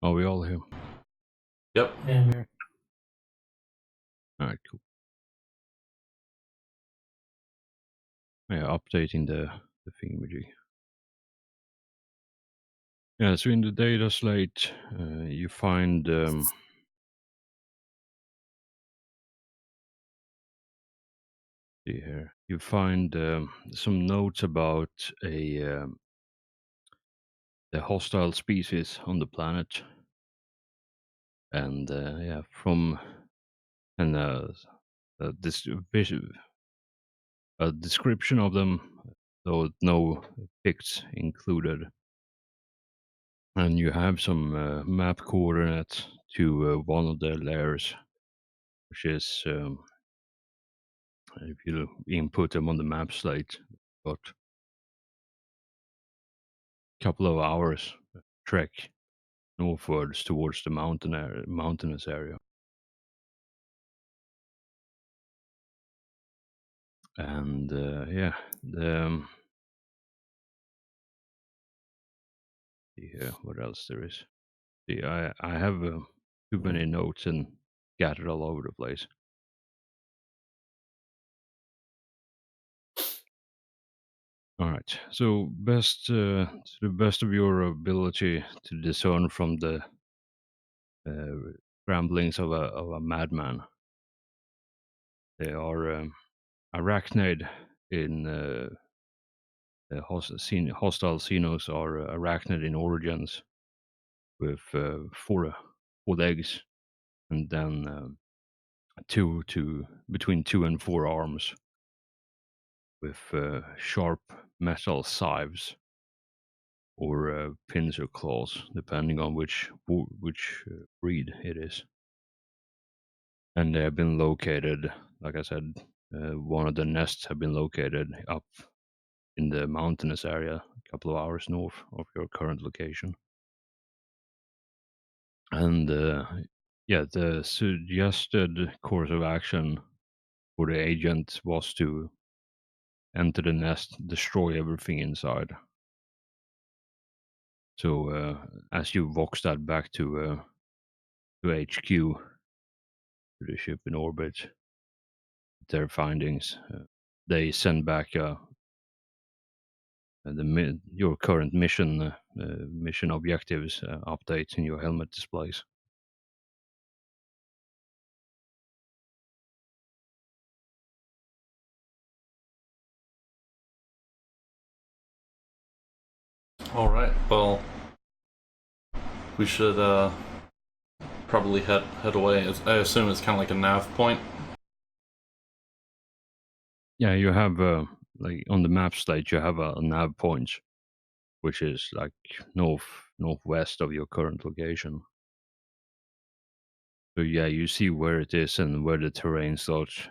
Are we all here? Yep. Yeah. Alright, cool. Yeah, updating the thingamajig. Yeah, so in the data slate, you find see here, you find some notes about the hostile species on the planet, and yeah, from and this a description of them, though no pics included. And you have some map coordinates to one of the layers, which is if you input them on the map slate, got a couple of hours trek northwards towards the mountainous area. And yeah, see here what else there is. See, I have too many notes and scattered all over the place. All right. So to the best of your ability to discern from the ramblings of a madman, they are arachnid in hostile xenos are arachnid in origins with four legs and then between 2 and 4 arms with sharp metal scythes or pins or claws, depending on which breed it is. And they have been located, like I said, one of the nests have been located up in the mountainous area, a couple of hours north of your current location. And yeah, the suggested course of action for the agent was to enter the nest, destroy everything inside. So as you vox that back to HQ, to the ship in orbit, their findings, they send back your current mission objectives update in your helmet displays. All right. Well, we should probably head away. I assume it's kind of like a nav point. Yeah, you have like on the map slate, you have a nav point, which is like northwest of your current location. So yeah, you see where it is and where the terrain starts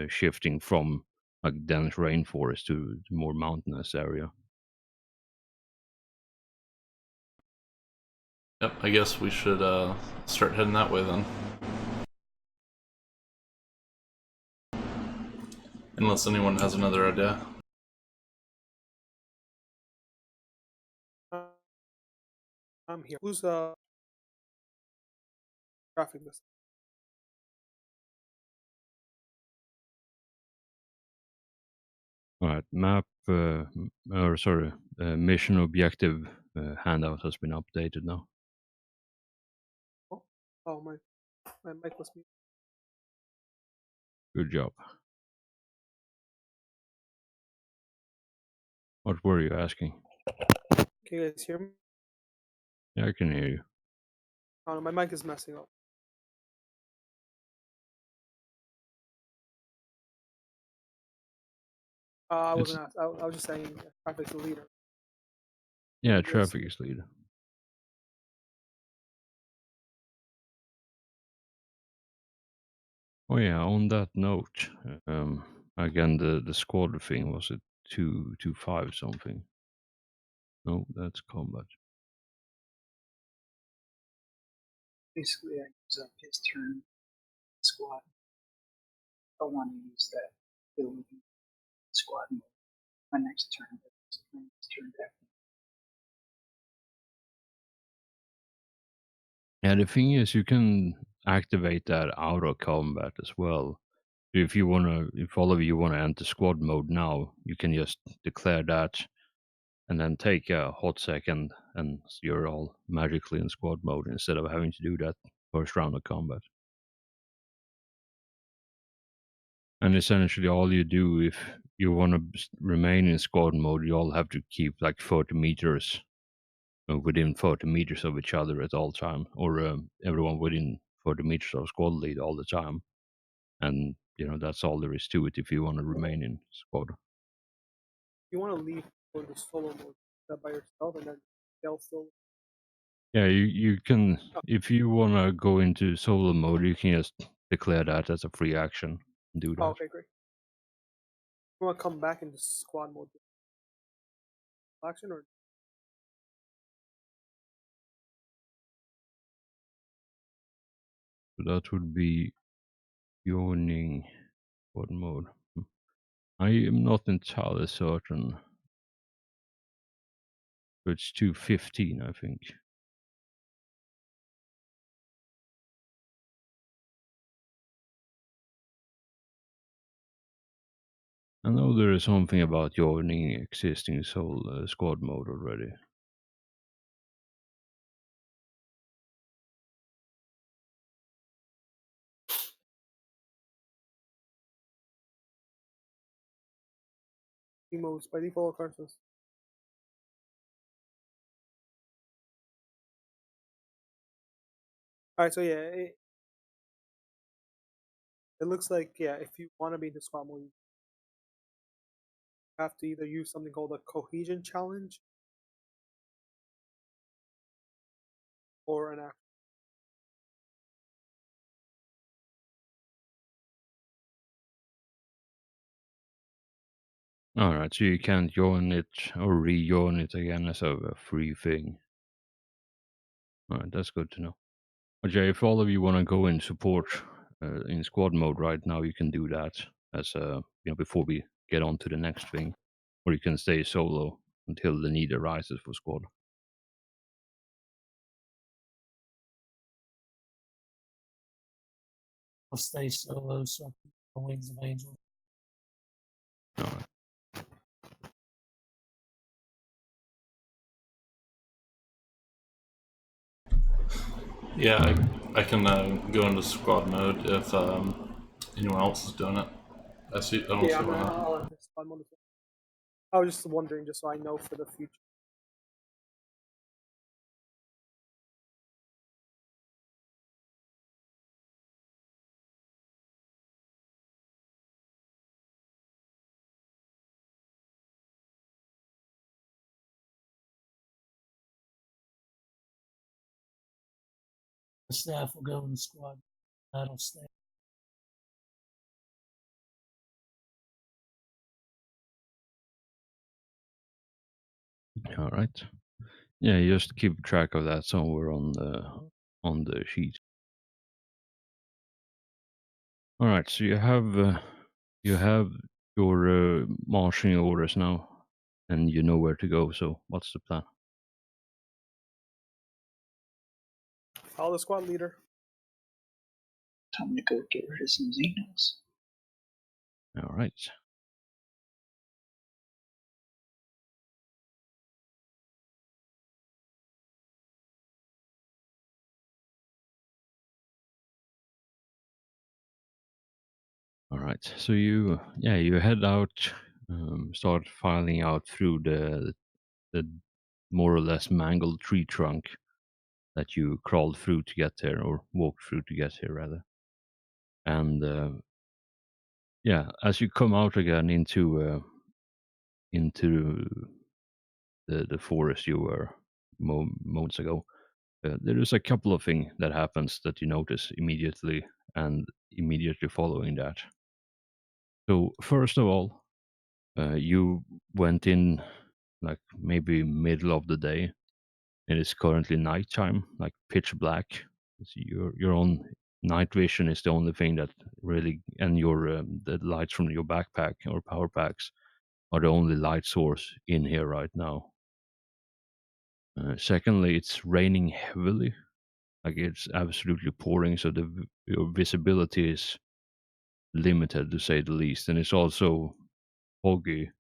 shifting from like dense rainforest to more mountainous area. Yep. I guess we should start heading that way then. Unless anyone has another idea. I'm here. Who's traffic this? All right, mission objective handout has been updated now. Oh, my mic was muted. Good job. What were you asking? Can you guys hear me? Yeah, I can hear you. Oh, no, my mic is messing up. I wasn't asked. I was just saying traffic's the leader. Yeah, Yes. traffic is leader. Oh yeah, on that note, again the squad thing, was it 225 something? No, that's combat. Basically, I use up his turn squad. I want to use that ability squad mode. My next turn, my next turn definitely. Yeah, the thing is, you can activate that out of combat as well. If you wanna, if all of you wanna enter squad mode now, you can just declare that, and then take a hot second, and you're all magically in squad mode instead of having to do that first round of combat. And essentially, all you do if you want to remain in squad mode, you all have to keep like 30 meters within 30 meters of each other at all time, or everyone within 30 meters of squad lead all the time. And that's all there is to it if you want to remain in squad. You want to leave for the solo mode that by yourself, and then they'll still. Yeah, you can, Oh, if you want to go into solo mode, you can just declare that as a free action and do oh, that. okay, great. You want to come back into squad mode action, or So that would be joining squad mode. I am not entirely certain. But it's 2:15, I think. I know there is something about joining existing soul squad mode already. modes by default occurrences. All right, so yeah, it looks like, yeah, if you want to be in the squad mode, you have to either use something called a cohesion challenge or an action. Alright, so you can't join it or rejoin it again as a free thing. Alright, that's good to know. But yeah, if all of you want to go in support in squad mode right now, you can do that as before we get on to the next thing. Or you can stay solo until the need arises for squad. I'll stay solo so I can the Wings of Angel. Alright. Yeah, I can go into squad mode if anyone else is doing it. I don't Yeah, see I'm why not. not. I'll enter squad mode as well. I was just wondering, just so I know for the future. The staff will go in the squad. That'll stay. Alright. Yeah, just keep track of that somewhere on the sheet. All right, so you have your marching orders now, and you know where to go. So what's the plan? Follow the squad leader. Time to go get rid of some Xenos. All right. All right. So you head out, start filing out through the more or less mangled tree trunk that you crawled through to get there, or walked through to get here rather. And as you come out again into the forest you were moments ago, there is a couple of things that happens that you notice immediately, and immediately following that. So first of all, you went in like maybe middle of the day. It is currently nighttime, like pitch black. So your own night vision is the only thing that really, and your the lights from your backpack or power packs are the only light source in here right now. Secondly, it's raining heavily. Like it's absolutely pouring, so your visibility is limited to say the least, and it's also foggy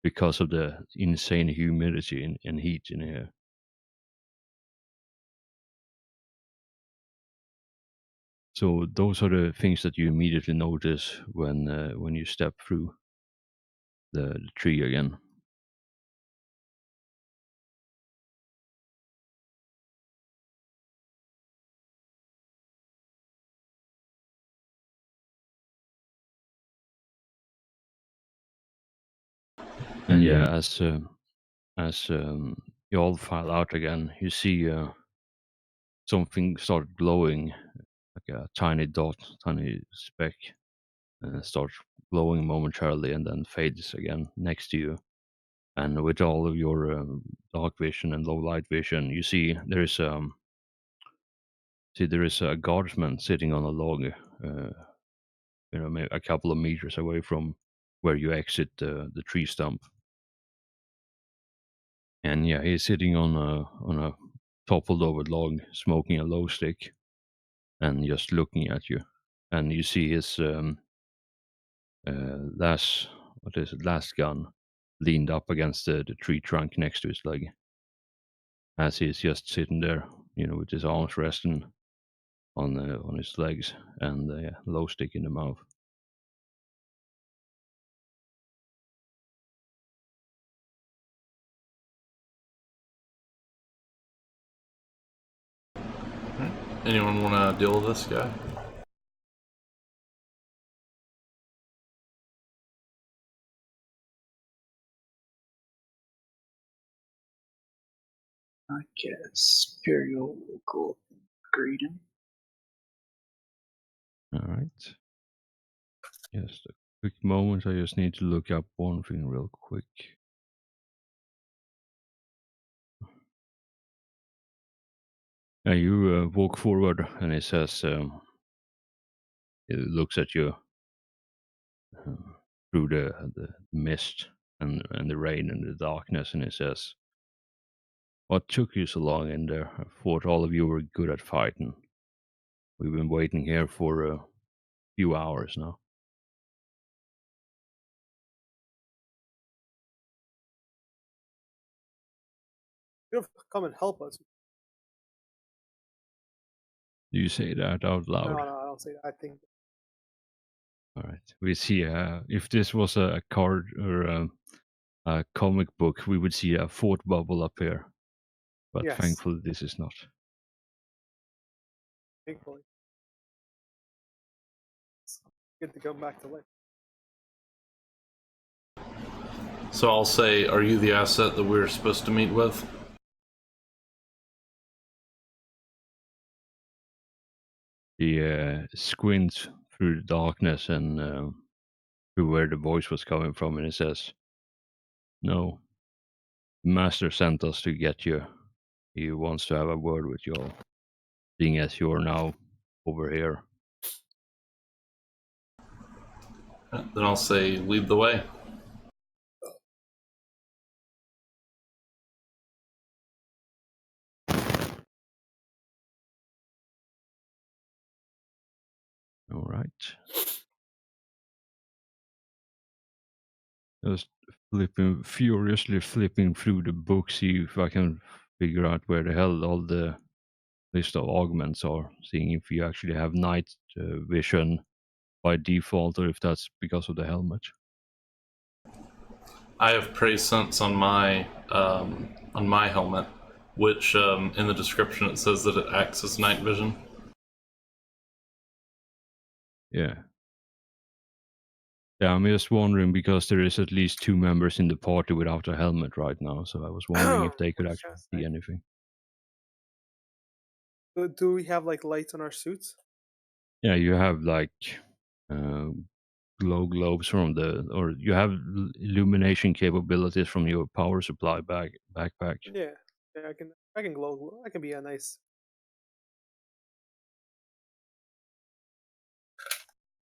because of the insane humidity and heat in here. So those are the things that you immediately notice when you step through the tree again. And yeah, as you all file out again, you see something start glowing, like a tiny dot, tiny speck, starts glowing momentarily and then fades again next to you. And with all of your dark vision and low light vision, you see there is a guardsman sitting on a log, maybe a couple of meters away from where you exit the tree stump. And yeah, he's sitting on a toppled over log, smoking a low stick, and just looking at you. And you see his last gun leaned up against the tree trunk next to his leg, as he's just sitting there, with his arms resting on his legs and low stick in the mouth. Anyone want to deal with this guy? I guess Imperial will go up and greet him. All right. Just a quick moment. I just need to look up one thing real quick. And you walk forward, and it says, it looks at you through the mist and the rain and the darkness, and it says, "What took you so long in there? I thought all of you were good at fighting. We've been waiting here for a few hours now." You have to come and help us. Do you say that out loud? No, I don't say that. I think All right. We see if this was a card or a comic book, we would see a thought bubble up here. But yes. thankfully, this is not. Thankfully, it's good to come back to life. So I'll say, are you the asset that we're supposed to meet with? He squints through the darkness and through where the voice was coming from, and he says, "No, the master sent us to get you. He wants to have a word with you all, being as you're now over here." Then I'll say, lead the way. All right. Just furiously flipping through the book, see if I can figure out where the hell all the list of augments are. Seeing if you actually have night vision by default, or if that's because of the helmet. I have presence on my helmet, which in the description it says that it acts as night vision. Yeah. Yeah, I'm just wondering because there is at least 2 members in the party without a helmet right now, so I was wondering if they could What's actually that? see anything. Do we have like lights on our suits? Yeah, you have like uh, glow globes or you have illumination capabilities from your power supply backpack. Yeah, yeah. I can glow. I can be a nice.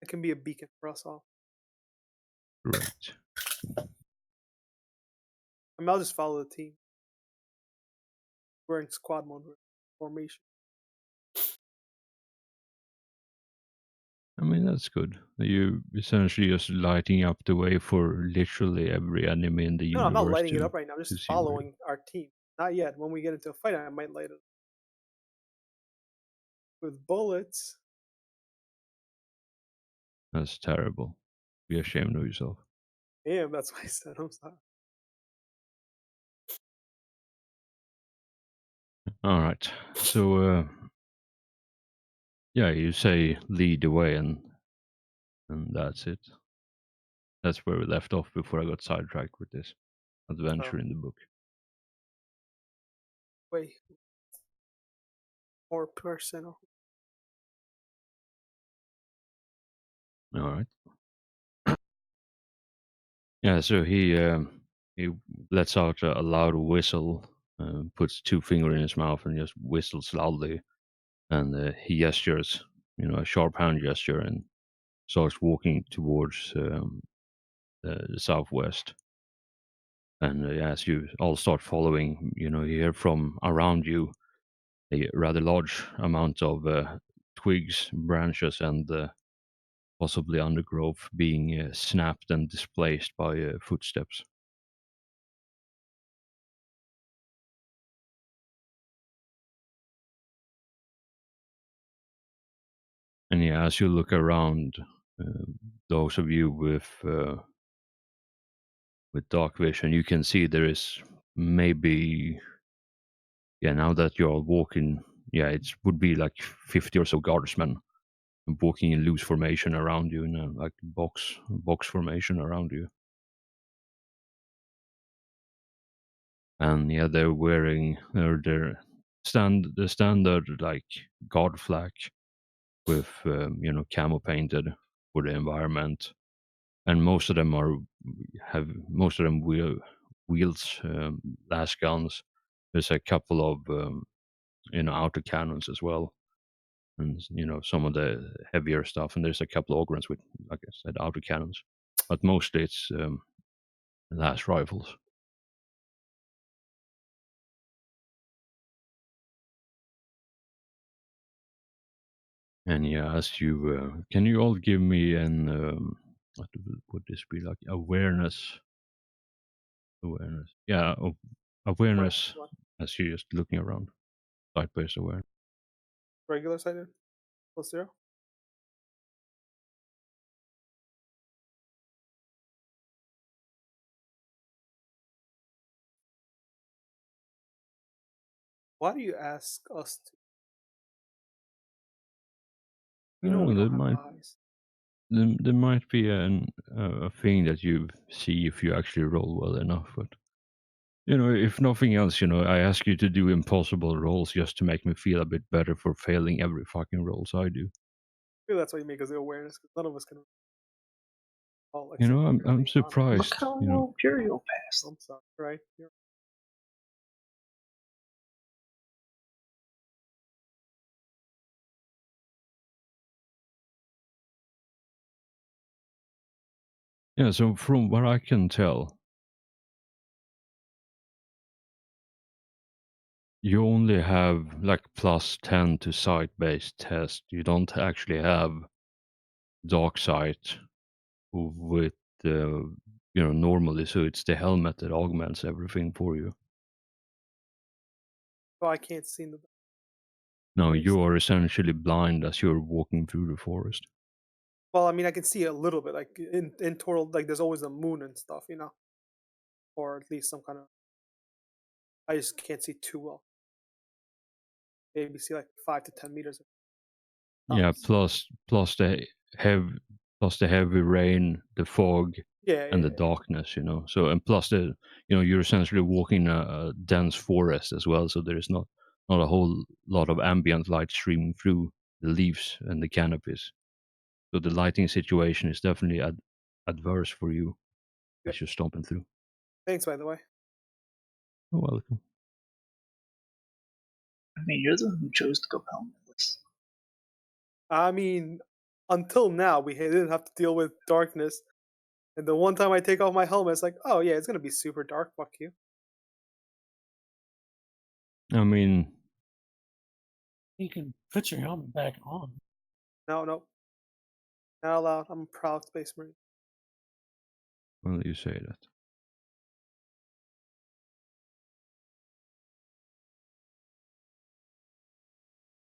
I can be a beacon for us all. Great. I mean, I'll just follow the team. We're in squad mode formation. I mean, that's good. You essentially just lighting up the way for literally every enemy in the No, I'm not universe lighting it to up right now. I'm to just see where. following our team. Not yet. When we get into a fight, I might light it up with bullets. That's terrible. Be ashamed of yourself. Damn, that's what I said. I'm sorry. All right. So yeah, you say lead the way, and that's it. That's where we left off before I got sidetracked with this adventure Oh, in the book. wait, more personal. All right. Yeah. So he lets out a loud whistle, puts two fingers in his mouth, and just whistles loudly. And he gestures, a sharp hand gesture, and starts walking towards the southwest. And as you all start following, you hear from around you a rather large amount of twigs, branches, and possibly undergrowth being snapped and displaced by footsteps. And yeah, as you look around, uh, those of you with dark vision, you can see there is maybe, yeah, now that you're walking, yeah, it would be like 50 or so guardsmen walking in loose formation around you, in a like box formation around you. And yeah, they're wearing their the standard like guard flag with camo painted for the environment, and most of them wields las guns. There's a couple of auto cannons as well, and some of the heavier stuff. And there's a couple of ogrons with, like I said, auto cannons, but mostly it's las rifles. And yeah, as you can you all give me an what would this be like, awareness? Yeah, Awareness. awareness What? as you're just looking around. Side-based awareness. Regular sided +0. Why do you ask us to? I You know don't we know. don't There have might eyes. there might be a thing that you see if you actually roll well enough, but if nothing else, I ask you to do impossible rolls just to make me feel a bit better for failing every fucking rolls I do. Maybe that's why you make us the awareness, because none of us can. Oh, You except know, I'm you're I'm being honest. Look surprised. how low Imperial passed. I'm sorry, right? Yeah. So from what I can tell, you only have like +10 to sight-based test. You don't actually have dark sight with normally. So it's the helmet that augments everything for you. Oh, I can't see in the. No, Makes you are essentially blind as you're walking through the forest. Well, I mean, I can see a little bit, like in total, like there's always a moon and stuff, or at least some kind of. I just can't see too well. Maybe see like 5 to 10 meters. Yeah, Tops. heavy plus the heavy rain, the fog, Yeah, and yeah, the yeah. darkness. So and plus you're essentially walking a dense forest as well. So there is not a whole lot of ambient light streaming through the leaves and the canopies. So the lighting situation is definitely adverse for you Yep. as you're stomping through. Thanks, by the way. You're welcome. I mean, you're the one who chose to go helmetless. I mean, until now, we didn't have to deal with darkness. And the one time I take off my helmet, it's like, oh yeah, it's gonna be super dark. Fuck you. I mean, You can put your helmet back on. No, no. Not allowed. I'm a proud Space Marine. Well, you say that.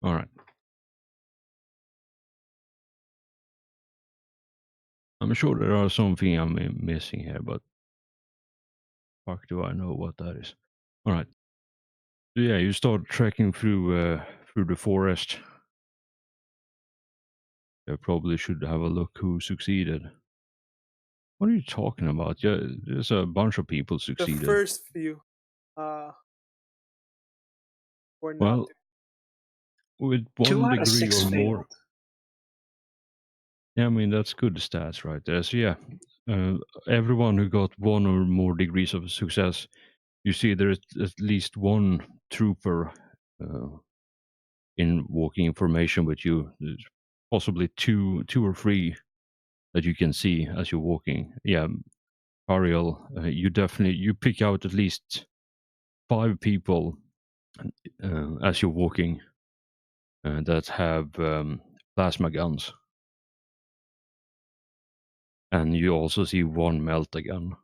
All right. I'm sure there are something I'm missing here, but fuck do I know what that is. All right. So yeah, you start trekking through the forest. I probably should have a look who succeeded. What are you talking about? Yeah, there's a bunch of people The succeeded. first few were not. Well, with 2 1 out of degree 6 or more. failed. Yeah, I mean that's good stats right there. So yeah, everyone who got 1 or more degrees of success, you see there's at least one trooper in walking information with you. There's possibly two or three that you can see as you're walking. Yeah, Ariel, you pick out at least 5 people as you're walking that have plasma guns, and you also see 1 melta gun.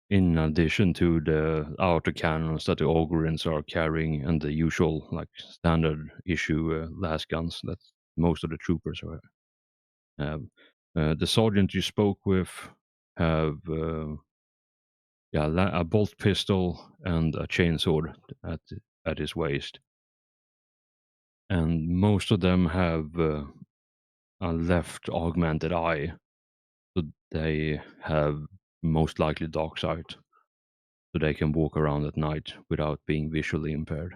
In addition to the autocannons that the Ogrins are carrying and the usual like standard issue las guns that most of the troopers have. The sergeant you spoke with have a bolt pistol and a chainsaw at his waist, and most of them have a left augmented eye, so they have most likely dark sight, so they can walk around at night without being visually impaired.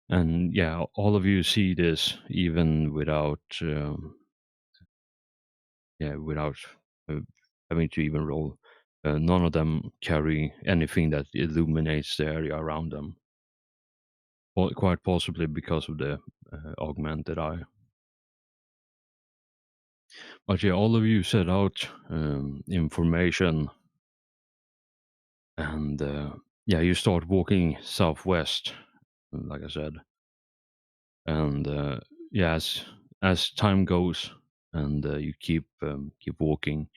And yeah, all of you see this even without without uh, having to even roll. None of them carry anything that illuminates the area around them. Well, quite possibly because of the augmented eye. But yeah, all of you set out information, and you start walking southwest, like I said, and as time goes, and you keep walking.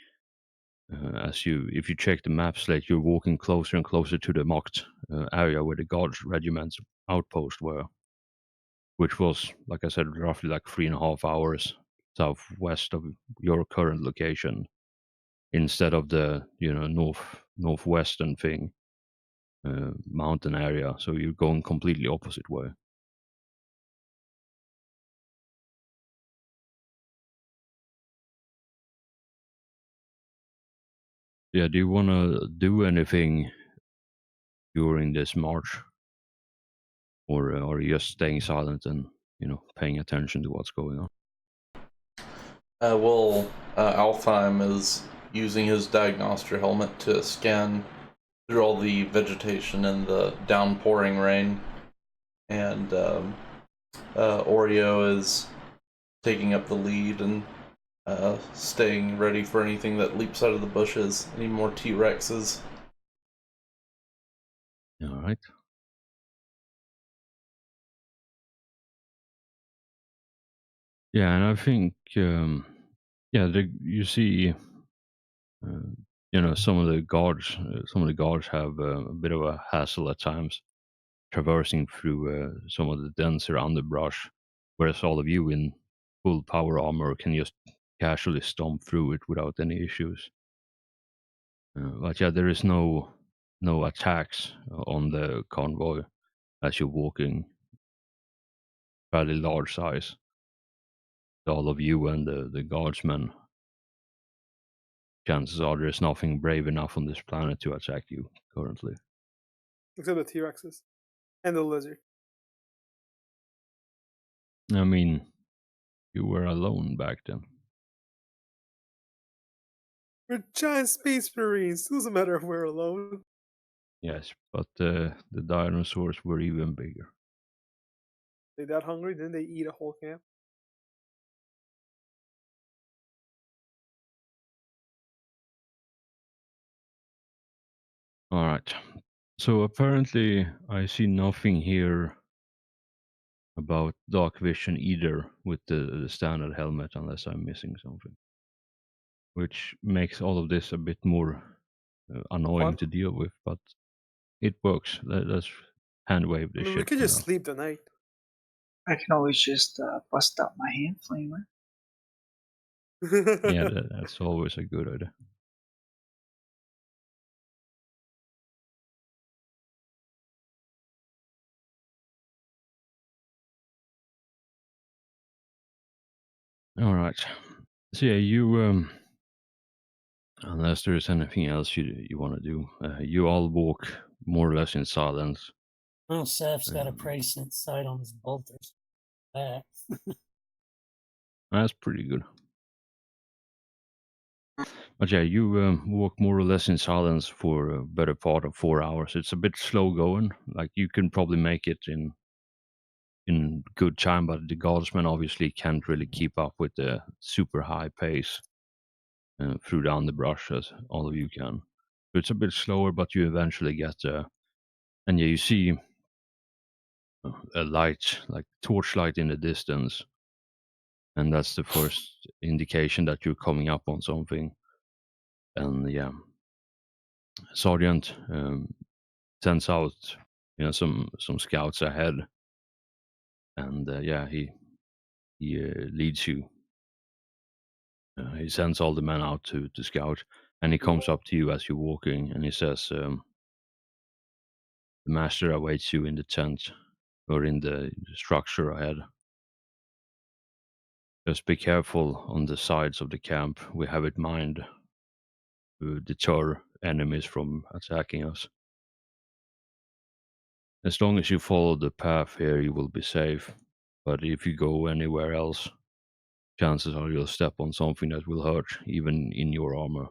If you check the maps, like you're walking closer and closer to the marked area where the Guards regiment's outpost were, which was, like I said, roughly like 3.5 hours southwest of your current location, instead of the northwestern thing, mountain area. So you're going completely opposite way. Yeah, do you want to do anything during this march, or are you just staying silent and paying attention to what's going on? Alfheim is using his diagnoster helmet to scan through all the vegetation and the downpouring rain, and Oreo is taking up the lead and staying ready for anything that leaps out of the bushes. Any more T-Rexes? All right. Yeah, and I think you see, some of the guards. Some of the guards have a bit of a hassle at times traversing through some of the denser underbrush, whereas all of you in full power armor can just casually stomp through it without any issues. But yeah, there is no attacks on the convoy as you're walking. Fairly large size. All of you and the guardsmen, chances are there's nothing brave enough on this planet to attack you currently. Except the T-Rexes and the lizard. I mean, you were alone back then. We're giant space marines. Doesn't matter if we're alone. Yes, but the dinosaurs were even bigger. They that hungry? Then they eat a whole camp. All right. So apparently, I see nothing here about dark vision either with the standard helmet, unless I'm missing something, which makes all of this a bit more annoying Fun. to deal with. But it works. Let's hand wave I this mean, we shit could for just now. sleep the night. I can always just bust out my hand flamer. Yeah, that's always a good idea. All right. So yeah, you unless there is anything else you want to do, you all walk more or less in silence. Well, Seth's got a Um, pretty sense sight on his bolters. That. that's pretty good. But yeah, you walk more or less in silence for a better part of 4 hours. It's a bit slow going. Like you can probably make it in good time, but the guardsmen obviously can't really keep up with the super high pace through down the brush as all of you can. So it's a bit slower, but you eventually get there. And yeah, you see a light, like torchlight in the distance, and that's the first indication that you're coming up on something. And yeah, Sergeant sends out some scouts ahead, and yeah, he leads you. He sends all the men out to scout, and he comes up to you as you're walking, and he says, "The master awaits you in the tent or in the structure ahead. Just be careful on the sides of the camp. We have it mined to deter enemies from attacking us. As long as you follow the path here, you will be safe. But if you go anywhere else, chances are you'll step on something that will hurt, even in your armor."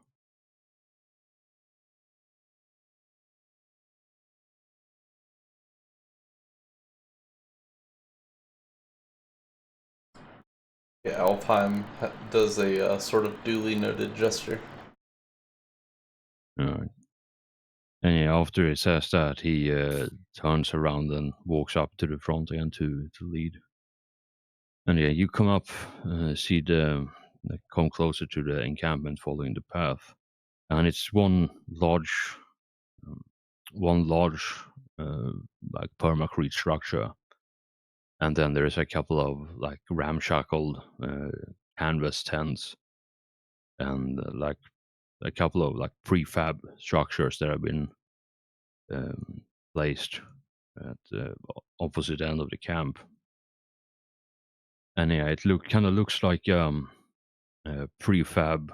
Yeah, Alfheim does a sort of duly noted gesture. Alright. And yeah, after he says that, he turns around and walks up to the front again to lead. And yeah, you come up, see come closer to the encampment following the path. And it's um, one large, uh, like permacrete structure. And then there's a couple of like ramshackle canvas tents and like a couple of like prefab structures that have been um, placed at the opposite end of the camp. And yeah, it kind of looks like a prefab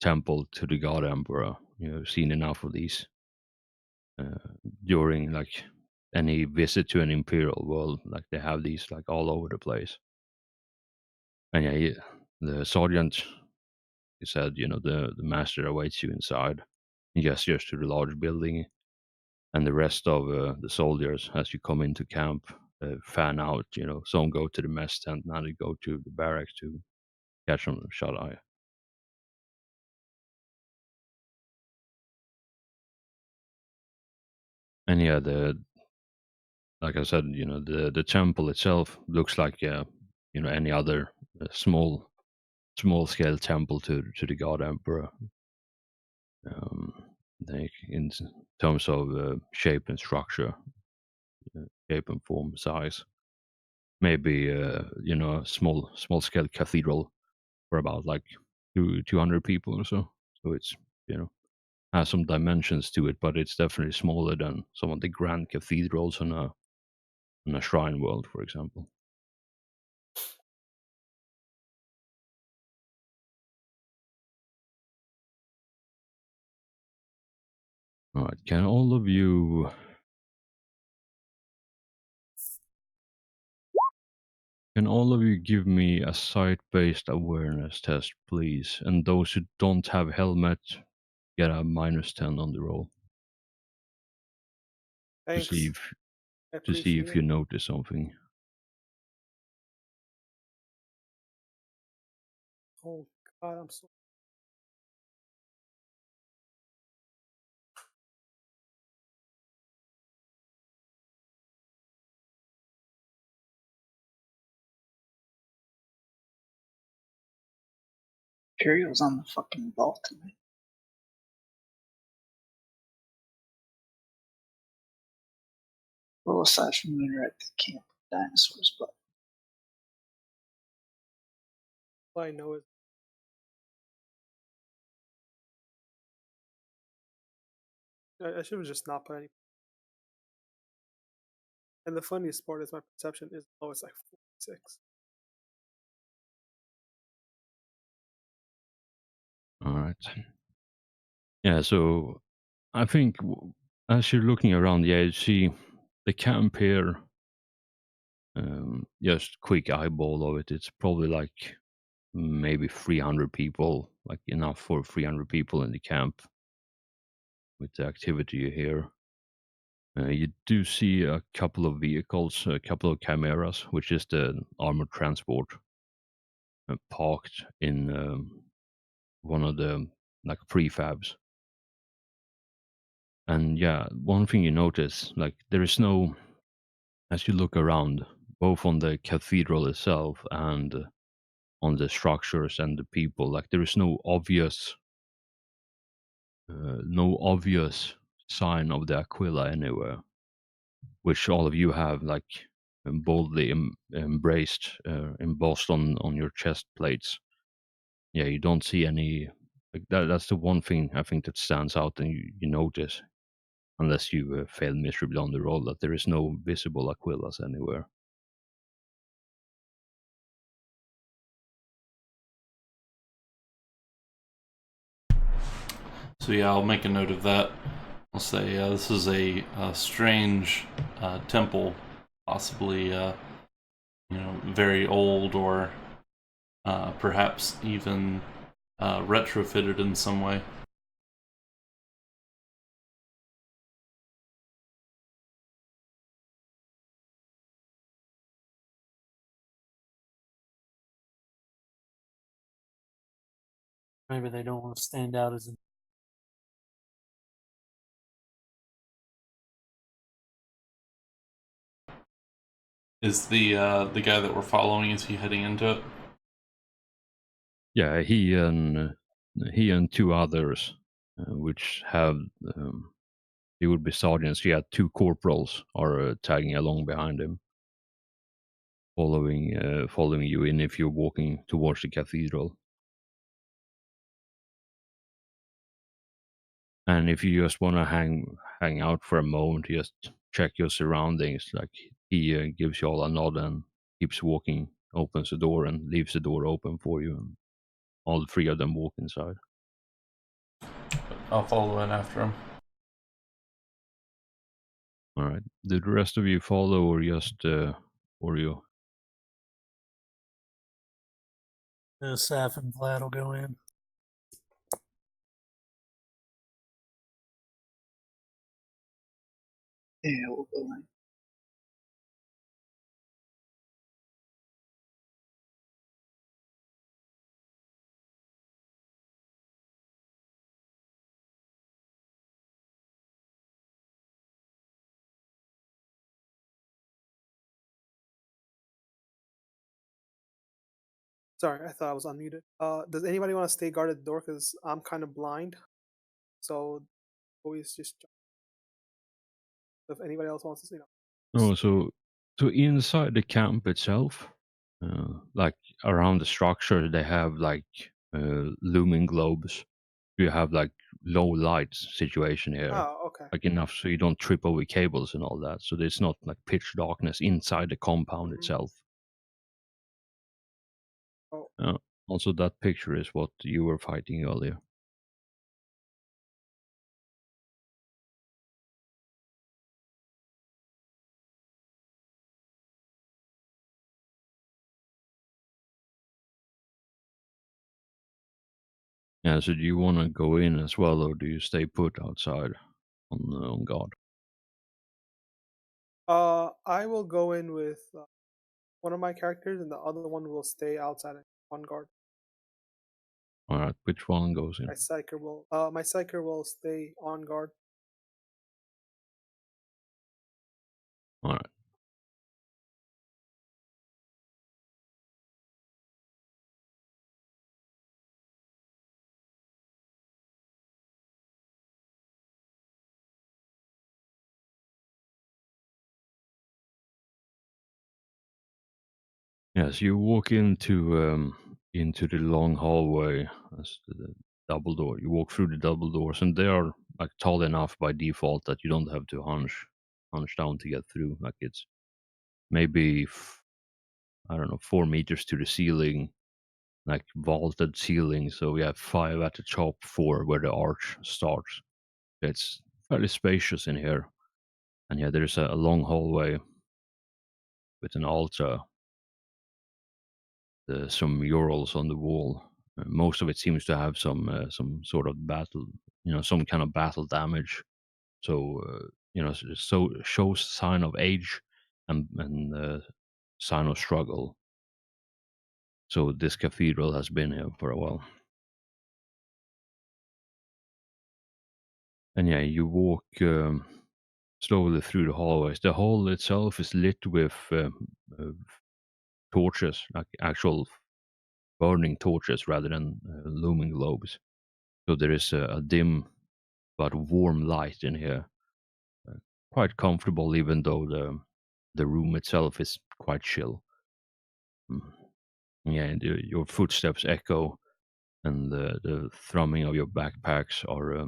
temple to the god emperor. You know, seen enough of these during like any visit to an imperial world. Like they have these like all over the place. And yeah, the sergeant, he said, you know, the master awaits you inside. He gestures to the large building, and the rest of the soldiers, as you come into camp, fan out. You know, some go to the mess tent, now they go to the barracks to catch some shut eye. And yeah, the like I said, you know, the temple itself looks like you know, any other small scale temple to the god emperor. Um, like in terms of shape and structure, shape and form, size. Maybe you know, a small scale cathedral for about like 200 people or so. So it's, you know, has some dimensions to it, but it's definitely smaller than some of the grand cathedrals in a shrine world, for example. All right, can all of you give me a sight-based awareness test, please? And those who don't have helmet get a -10 on the roll to see Thanks. if I you appreciate it. notice something. Oh God, I'm so. Imperial's on the fucking ball tonight. Well, aside from when they're at the camp with dinosaurs, but All I know is I should have just not put any. And the funniest part is my perception is low. It's like 46. All right. Yeah, so I think as you're looking around, yeah, you see the camp here. Just quick eyeball of it. It's probably like maybe 300 people, like enough for 300 people in the camp with the activity here. You do see a couple of vehicles, a couple of chimeras, which is the armored transport, parked in one of the like prefabs. And yeah, one thing you notice, like there is no, as you look around, both on the cathedral itself and on the structures and the people, like there is no obvious sign of the Aquila anywhere, which all of you have like boldly embraced, embossed on your chest plates. Yeah, you don't see any. Like that's the one thing I think that stands out, and you notice, unless you fail miserably on the roll, that there is no visible Aquilas anywhere. So yeah, I'll make a note of that. I'll say this is a strange temple, possibly very old or perhaps even retrofitted in some way. Maybe they don't want to stand out as a Is the guy that we're following, is he heading into it? Yeah, he and two others, which have he would be sergeants. Yeah, two corporals are tagging along behind him, following you in if you're walking towards the cathedral. And if you just want to hang out for a moment, just check your surroundings. Like he gives you all a nod and keeps walking, opens the door and leaves the door open for you, and all three of them walk inside. I'll follow in after him. All right. Did the rest of you follow, or just Oreo? Saf and Vlad will go in. yeah, we'll go in. Sorry, I thought I was unmuted. Does anybody want to stay guard at the door? Because I'm kind of blind. So always just if anybody else wants to, No, so inside the camp itself, like around the structure, they have like looming globes. You have like low light situation here, Oh, okay. like enough so you don't trip over cables and all that. So there's not like pitch darkness inside the compound Mhm. itself. Oh, Also, that picture is what you were fighting earlier. Yeah. So do you want to go in as well, or do you stay put outside on guard? I will go in with one of my characters, and the other one will stay outside on guard. All right. Which one goes in? My psyker will stay on guard. All right. Yes, you walk into the long hallway as the double door. You walk through the double doors, and they are like tall enough by default that you don't have to hunch down to get through. Like it's maybe I don't know 4 meters to the ceiling, like vaulted ceiling. So we have 5 at the top, 4 where the arch starts. It's fairly spacious in here, and yeah, there's a long hallway with an altar, some murals on the wall. Most of it seems to have some sort of battle, some kind of battle damage. So so shows sign of age and sign of struggle. So this cathedral has been here for a while. And yeah, you walk slowly through the hallways. The hall itself is lit with torches, like actual burning torches rather than lumen globes. So there is a dim but warm light in here. Uh, Quite comfortable, even though the room itself is quite chill. Mm. Yeah, and your footsteps echo, and the thrumming of your backpacks are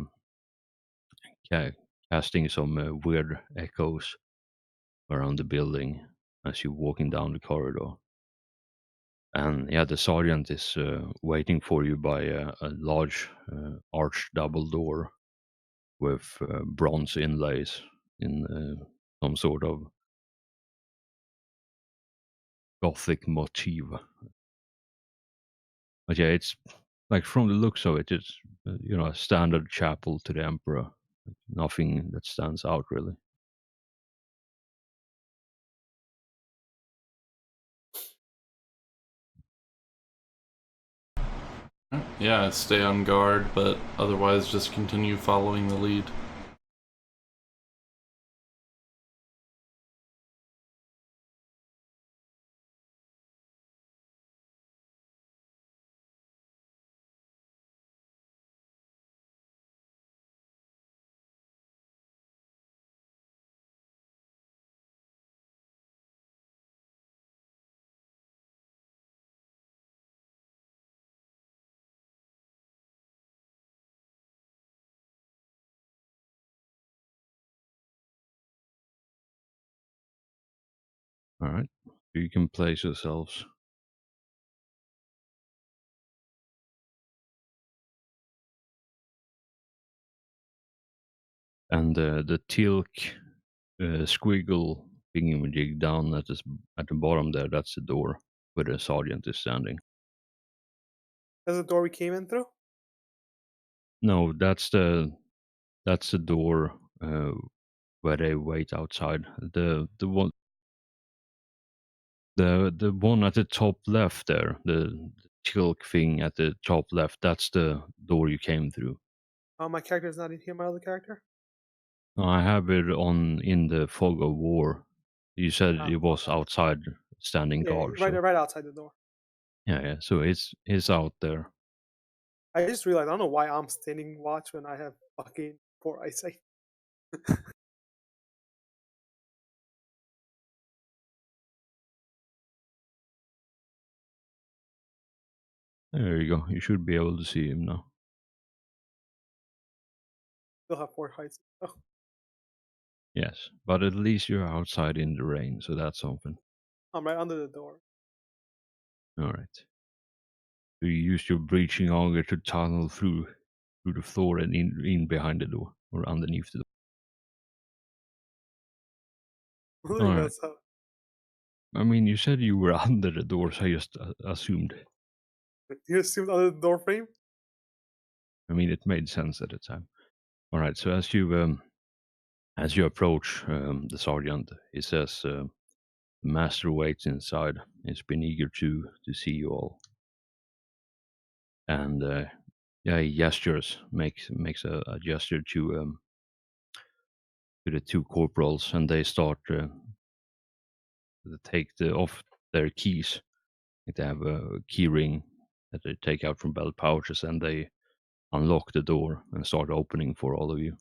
casting some weird echoes around the building as you're walking down the corridor. And yeah, the sergeant is waiting for you by a large arched double door with bronze inlays in some sort of Gothic motif. But yeah, it's like from the looks of it, it's a standard chapel to the emperor. Nothing that stands out really. Yeah, stay on guard, but otherwise just continue following the lead. All right, you can place yourselves. And the tilk squiggle thingamajig down at the bottom there, that's the door where the sergeant is standing. That's the door we came in through. No, that's the door where they wait outside. The one at the top left there, the tilk thing at the top left, that's the door you came through. My character's not in here. My other character. I have it on in the fog of war. You said Ah, it was okay. outside standing Yeah, guard. right, So right outside the door. yeah. So it's out there. I just realized I don't know why I'm standing watch when I have fucking poor eyesight. There you go. You should be able to see him now. Still have poor eyesight. Oh, Yes, but at least you're outside in the rain, so that's something. I'm right under the door. All right. So you use your breaching auger to tunnel through the floor and in behind the door or underneath the door. I don't All think right. that's how. I mean, you said you were under the door, so I just assumed. You assumed under the door frame. I mean, it made sense at the time. All right. So as you approach the sergeant, he says, "The master waits inside. He's been eager to see you all." And yeah, he gestures, makes a gesture to the two corporals, and they start to take off their keys. They have a key ring that they take out from belt pouches, and they unlock the door and start opening for all of you.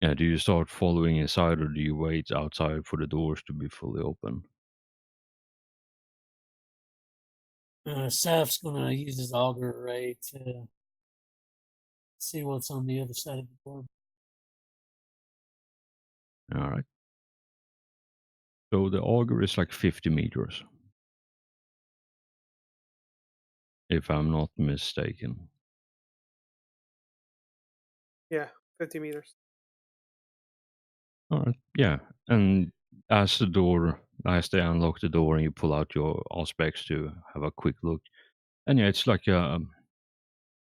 Yeah, do you start following inside or do you wait outside for the doors to be fully open? Saf's gonna use his auger ray to see what's on the other side of the door. All right. So the auger is like 50 meters, if I'm not mistaken. Yeah, 50 meters. All right. Yeah. And as they unlock the door and you pull out your Auspex to have a quick look, and yeah, it's like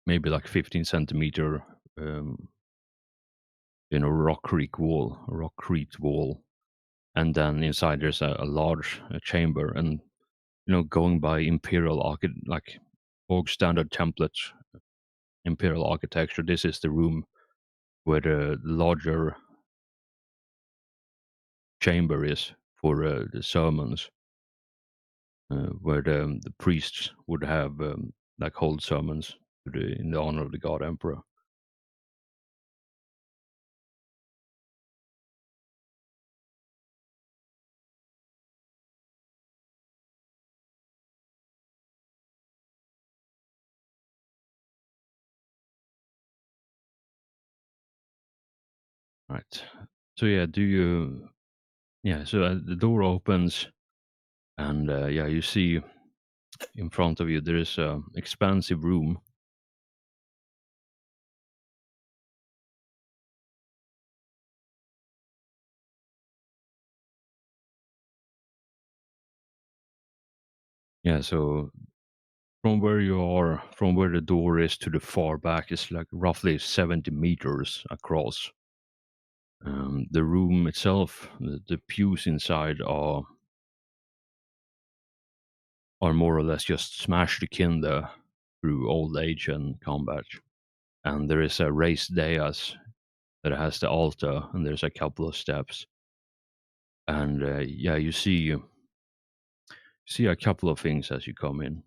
maybe like 15 centimeter, um, rockcrete wall, and then inside there's a large chamber, and going by like bog standard template imperial architecture, this is the room where the larger chamber is for the sermons, where the priests would have like hold sermons in the honor of the god emperor. Right. So yeah, the door opens, and yeah, you see in front of you there is a expansive room. Yeah, so from where you are, from where the door is to the far back, is like roughly 70 meters across. The room itself, the pews inside are more or less just smashed akin through old age and combat. And there is a raised dais that has the altar, and there's a couple of steps. And yeah, you see a couple of things as you come in.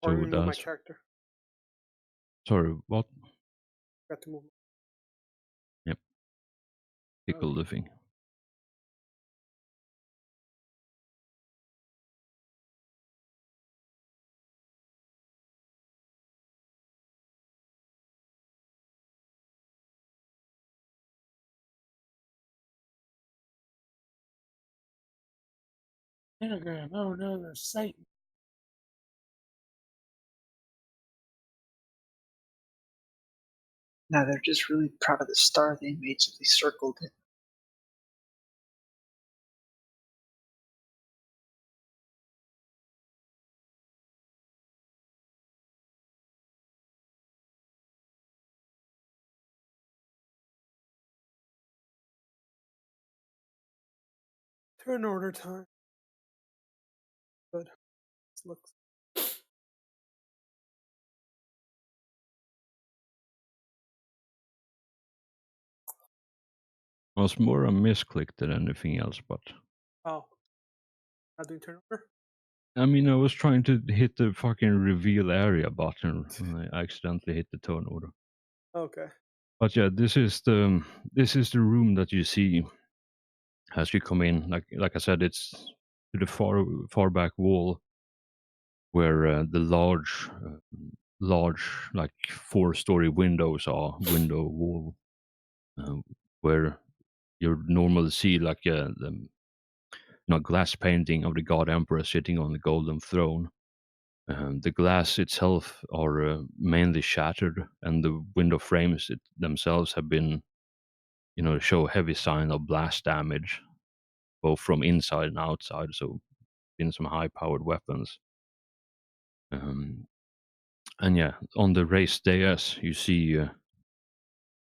Or So even move my that's character. sorry, what? Got to move. Yep, tickle the thing. Pentagram. Oh no, there's Satan. No, they're just really proud of the star they made, so they circled it. Turn order time. Good. This looks. It was more a misclick than anything else, but Oh. Not doing turn order? I mean, I was trying to hit the fucking reveal area button and I accidentally hit the turn order. Okay. But yeah, this is the room that you see as you come in. Like I said, it's to the far back wall where the large like 4-story windows are window wall, uh, where you normally see like the glass painting of the god emperor sitting on the golden throne. The glass itself are mainly shattered, and the window frames themselves have been, show heavy sign of blast damage, both from inside and outside. So, been some high-powered weapons. And yeah, on the raised dais, you see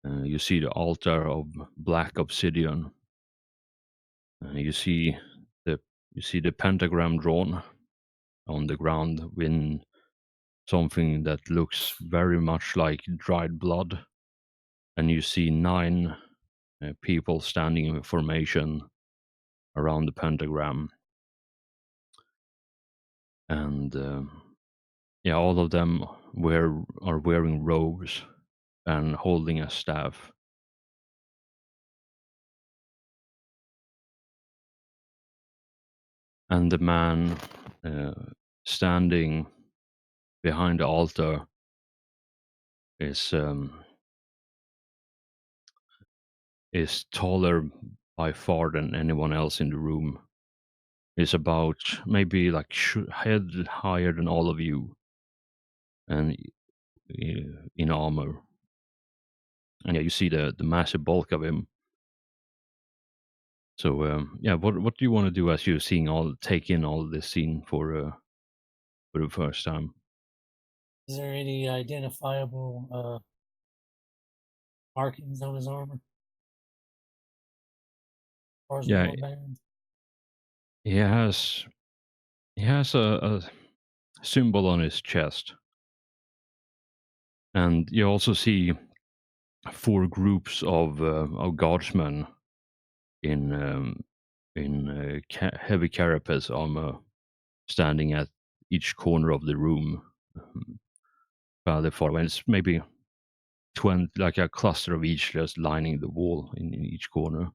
the altar of black obsidian, And the you see the pentagram drawn on the ground with something that looks very much like dried blood, and you see 9 people standing in formation around the pentagram, and yeah, all of them are wearing robes and holding a staff. And the man standing behind the altar is taller by far than anyone else in the room. Is about maybe like head higher than all of you, and in armor. And yeah, you see the massive bulk of him. So yeah, what do you want to do as you're take in all this scene for the first time? Is there any identifiable markings on his armor? Or is it Yeah, more band? he has a symbol on his chest, and you also see 4 groups of guardsmen in heavy carapace armor standing at each corner of the room, rather far away. It's maybe 20, like a cluster of each, just lining the wall in each corner.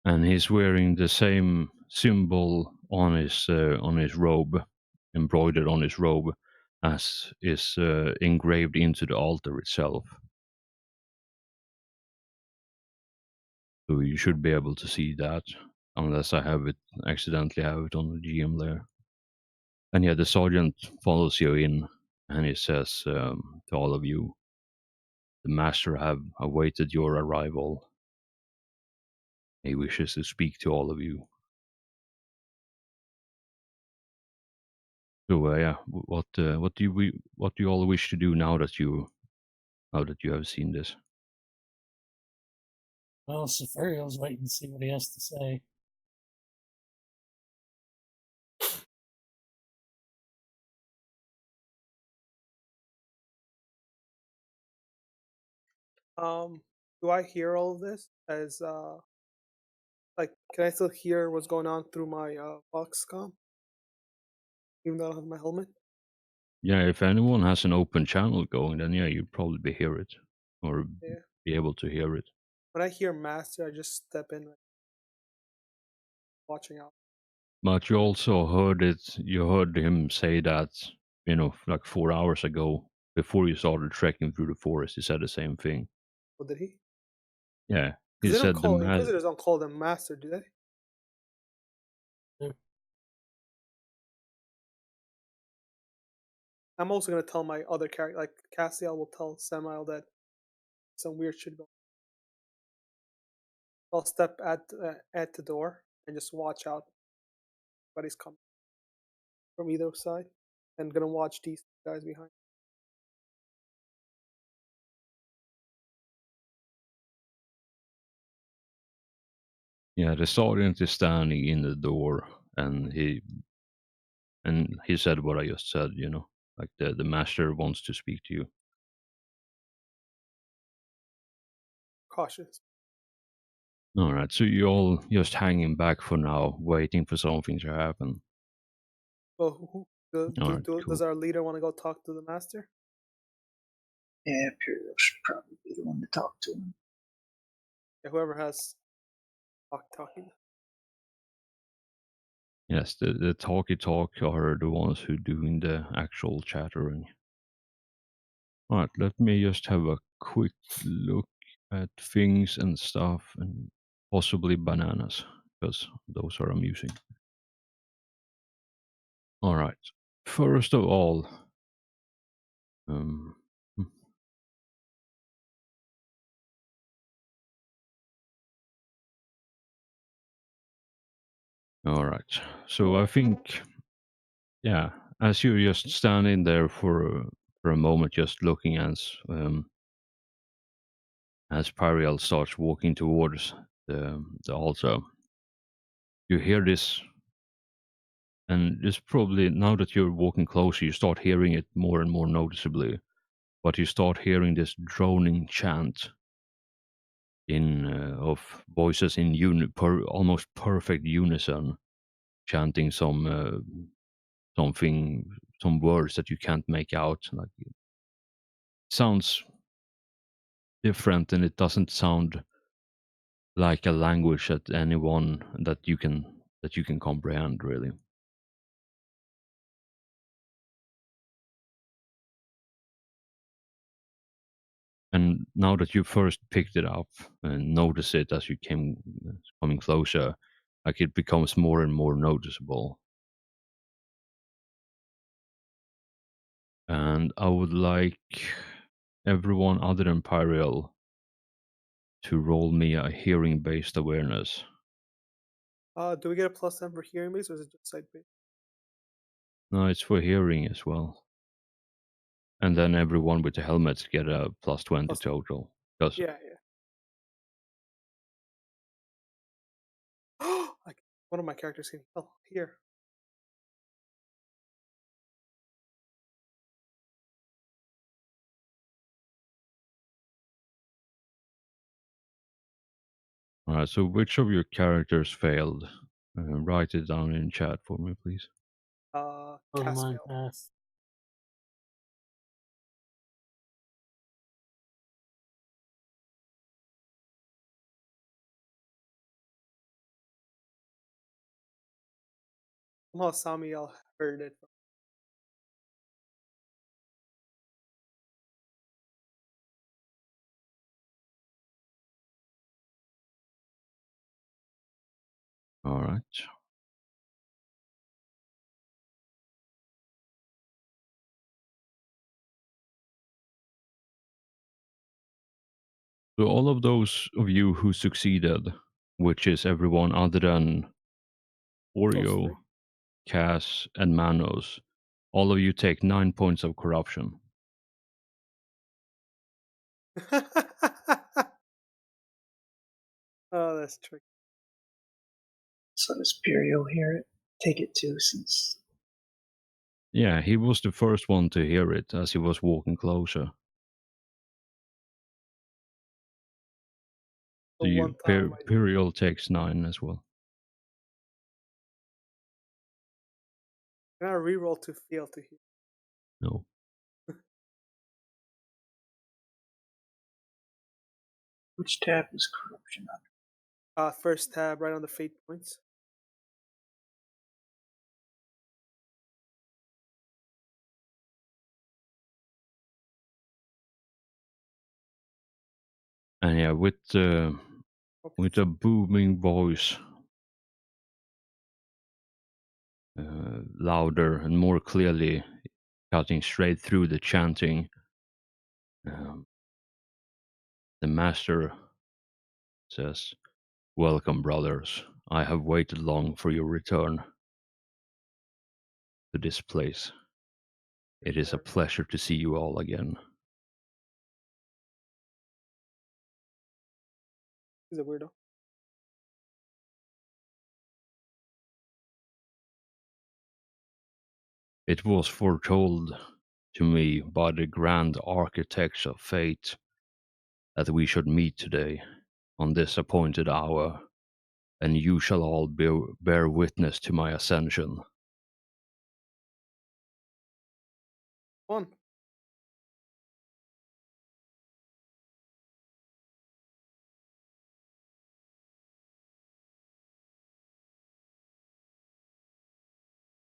And he's wearing the same symbol on his robe, embroidered on his robe, as is engraved into the altar itself. So you should be able to see that, unless I accidentally have it on the GM there. And yeah, the sergeant follows you in, and he says to all of you, "The master have awaited your arrival. He wishes to speak to all of you." So yeah, what do you all wish to do now that you have seen this? Well, Safariel's waiting to see what he has to say. Do I hear all of this as like, can I still hear what's going on through my Voxcom, even though I don't have my helmet? Yeah, if anyone has an open channel going, then yeah, you'd probably hear it or Yeah. be able to hear it. When I hear master, I just step in, like, watching out. But you also heard it. You heard him say that, like 4 hours ago, before you started trekking through the forest. He said the same thing. What did he? Yeah, Because he they don't said call Inquisitors don't call them master, do they? Yeah. I'm also gonna tell my other character, like Cassiel will tell Samael that some weird shit going. I'll step at the door and just watch out. Everybody's coming from either side, and gonna watch these guys behind. Yeah, the sergeant is standing in the door, and he said what I just said. Like the master wants to speak to you. Cautious. All right, so you all just hanging back for now, waiting for something to happen. Well, All right, does cool. our leader want to go talk to the master? Yeah, Imperial should probably be the one to talk to him. Yeah, whoever has talking. Yes, the talky talk are the ones who doing the actual chattering. All right, let me just have a quick look at things and stuff, and possibly bananas, because those are amusing. All right. First of all, um, hmm, all right. So I think, yeah, as you're just standing there for a moment, just looking as Pariel starts walking towards the altar, you hear this, and it's probably now that you're walking closer, you start hearing it more and more noticeably. But you start hearing this droning chant in of voices in almost perfect unison, chanting something, some words that you can't make out. Like it sounds different, and it doesn't sound like a language that anyone that you can comprehend really. And now that you first picked it up and notice it as you coming closer, like it becomes more and more noticeable. And I would like everyone other than Pyriel to roll me a hearing based awareness. Do we get a +10 for hearing base, or is it just sight base? No, it's for hearing as well. And then everyone with the helmets get a +20 Plus, total. Because yeah, yeah. Like one of my characters can hear. alright, so which of your characters failed? Write it down in chat for me, please. Both of Cast mine failed. passed. Somehow Samiel heard it. Alright. So all of those of you who succeeded, which is everyone other than Those Oreo, three. Cass, and Manos, all of you take 9 points of corruption. Oh, that's tricky. So does Periel hear it? Take it too, since Yeah, he was the first one to hear it as he was walking closer. The So one you time I did. Imperial takes 9 as well. Can I reroll to fail to hear? No. which tab is corruption on? First tab right on the fate points. And yeah, with Okay. a booming voice, louder and more clearly, cutting straight through the chanting, um, the master says, "Welcome, brothers. I have waited long for your return to this place. It is a pleasure to see you all again." He's a weirdo. It was foretold to me by the grand architects of fate that we should meet today on this appointed hour, and you shall all bear witness to my ascension. One.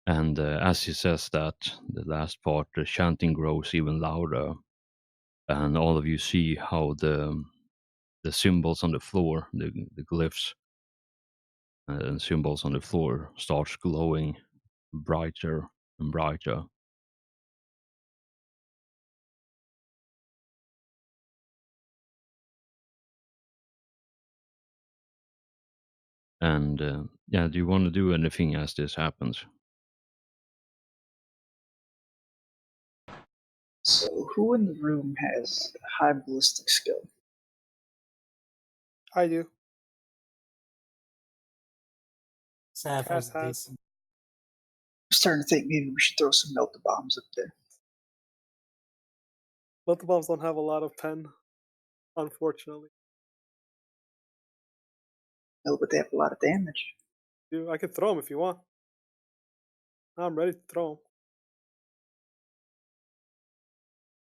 And as he says that, the last part, the chanting grows even louder, and all of you see how the symbols on the floor, the glyphs and symbols on the floor, starts glowing brighter and brighter. And yeah, do you want to do anything as this happens? So, who in the room has high ballistic skill? I do. Saf Cass has a has. decent. I'm starting to think maybe we should throw some melta bombs up there. Both the bombs don't have a lot of pen, unfortunately. No, but they have a lot of damage. I could throw them if you want. I'm ready to throw them.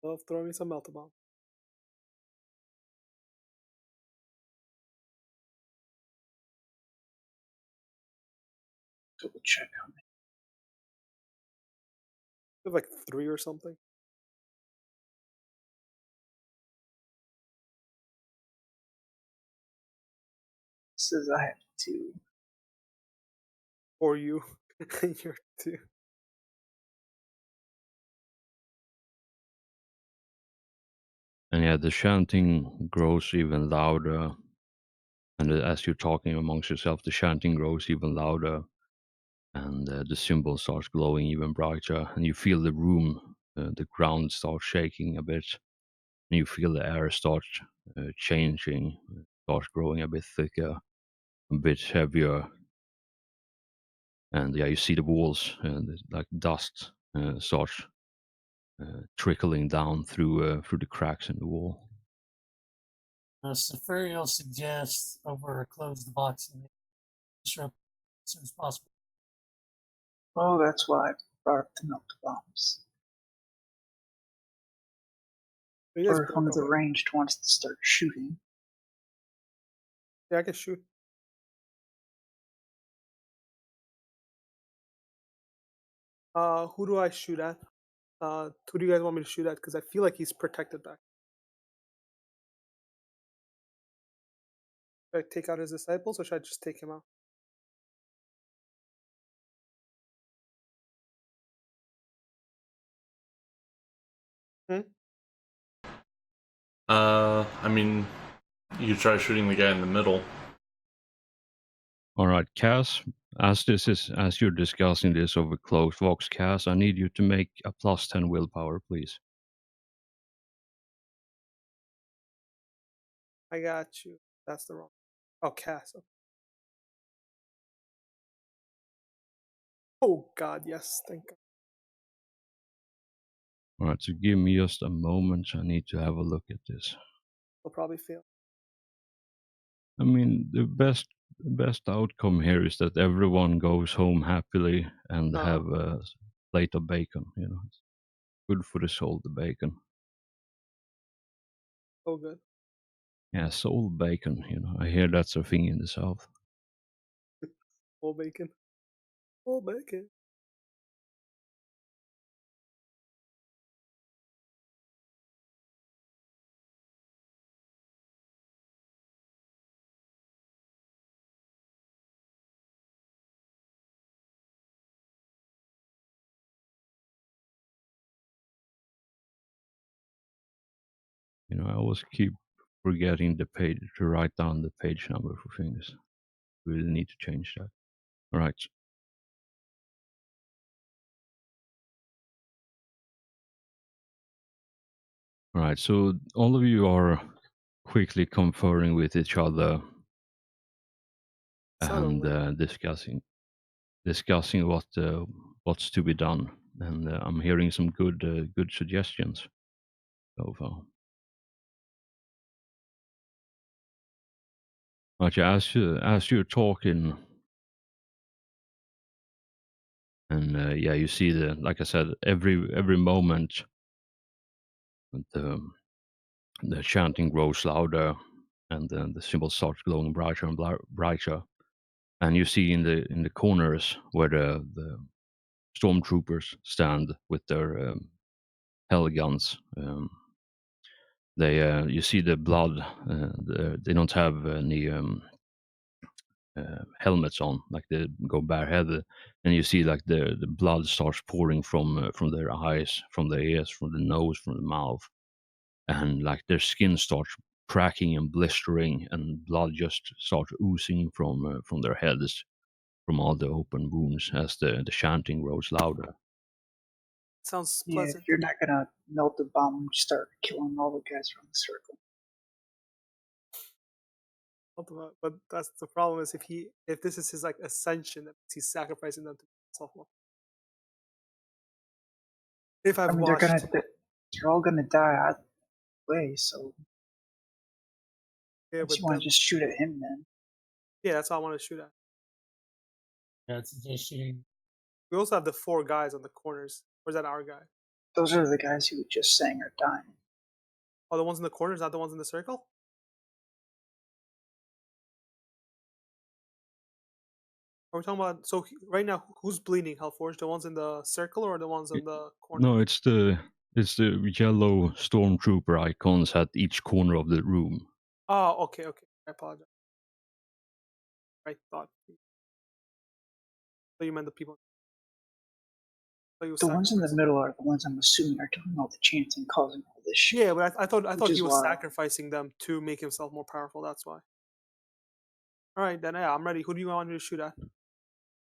Love throwing me some melta bomb. Double check how many. I have like 3 or something. It says I have 2. Or you. You're 2. And yeah, the chanting grows even louder. And as you're talking amongst yourself, the chanting grows even louder. And the symbol starts glowing even brighter. And you feel the room, the ground starts shaking a bit. And you feel the air start changing, starts growing a bit thicker, a bit heavier. And yeah, you see the walls, like dust starts trickling down through the cracks in the wall. Safariel suggests over close the box and disrupt as soon as possible. Oh, that's why I brought up the melta bombs. You guys Or if broke one of the up. ranged wants to start shooting. Yeah, I can shoot. Who do I shoot at? Who do you guys want me to shoot at? Because I feel like he's protected back. Should I take out his disciples or should I just take him out? Hmm? I mean, you could try shooting the guy in the middle. All right, Cass, as you're discussing this over closed box, Cass, I need you to make a +10 willpower, please. I got you. That's the wrong. Oh, Cass. Oh God, yes. Thank God. All right, so give me just a moment. I need to have a look at this. He'll probably fail. I mean, the best outcome here is that everyone goes home happily and have a plate of bacon. You know, it's good for the soul, the bacon. Oh, good. Yeah, soul bacon. You know, I hear that's a thing in the south. Whole bacon. Whole bacon. You know, I always keep forgetting the page to write down the page number for things. Really need to change that. All right. All right. So all of you are quickly conferring with each other Son of and a. discussing what's to be done. And I'm hearing some good suggestions so far. But yeah, as you're talking, and yeah, you see like I said, every moment the the chanting grows louder, and then the symbol starts glowing brighter and brighter. And you see in the corners where the stormtroopers stand with their hell guns. You see the blood. They don't have any helmets on, like they go bareheaded, and you see like the blood starts pouring from their eyes, from their ears, from the nose, from the mouth, and like their skin starts cracking and blistering, and blood just starts oozing from their heads, from all the open wounds as the chanting grows louder. Sounds Yeah, pleasant. if you're not gonna melt the bomb, just start killing all the guys around the circle. But that's the problem is if this is his like ascension, that means he's sacrificing them to himself more. If I've I mean, watched, they're all gonna die either way. So yeah, unless but you want then to just shoot at him, then yeah, that's all I want to shoot at. That's just shooting. We also have the 4 guys on the corners. Or is that our guy? those are the guys who just sang are dying. Oh, the ones in the corners, not the ones in the circle. Are we talking about? So right now, who's bleeding? Hellforge? The ones in the circle or the ones in the corner? No, it's the yellow stormtrooper icons at each corner of the room. Oh, okay. I apologize. I thought. So you meant the people. So The ones in the middle are the ones I'm assuming are doing all the chanting, causing all this shit. Yeah, but I thought Which he is was why- sacrificing them to make himself more powerful. That's why. All right, then yeah, I'm ready. Who do you want me to shoot at?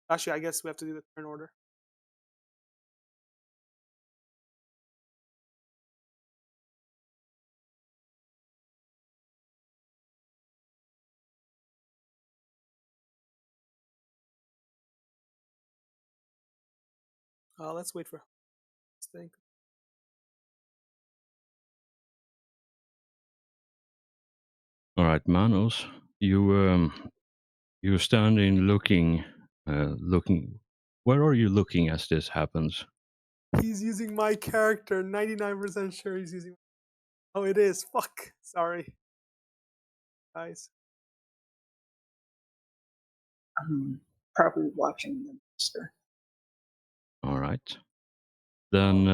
Actually, I guess we have to do the turn order. Let's wait for this thing. All right, Manos, you're standing looking. Where are you looking as this happens? He's using my character. 99% sure he's using. Oh, it is. Fuck. Sorry, guys. I'm probably watching the monster. All right. Then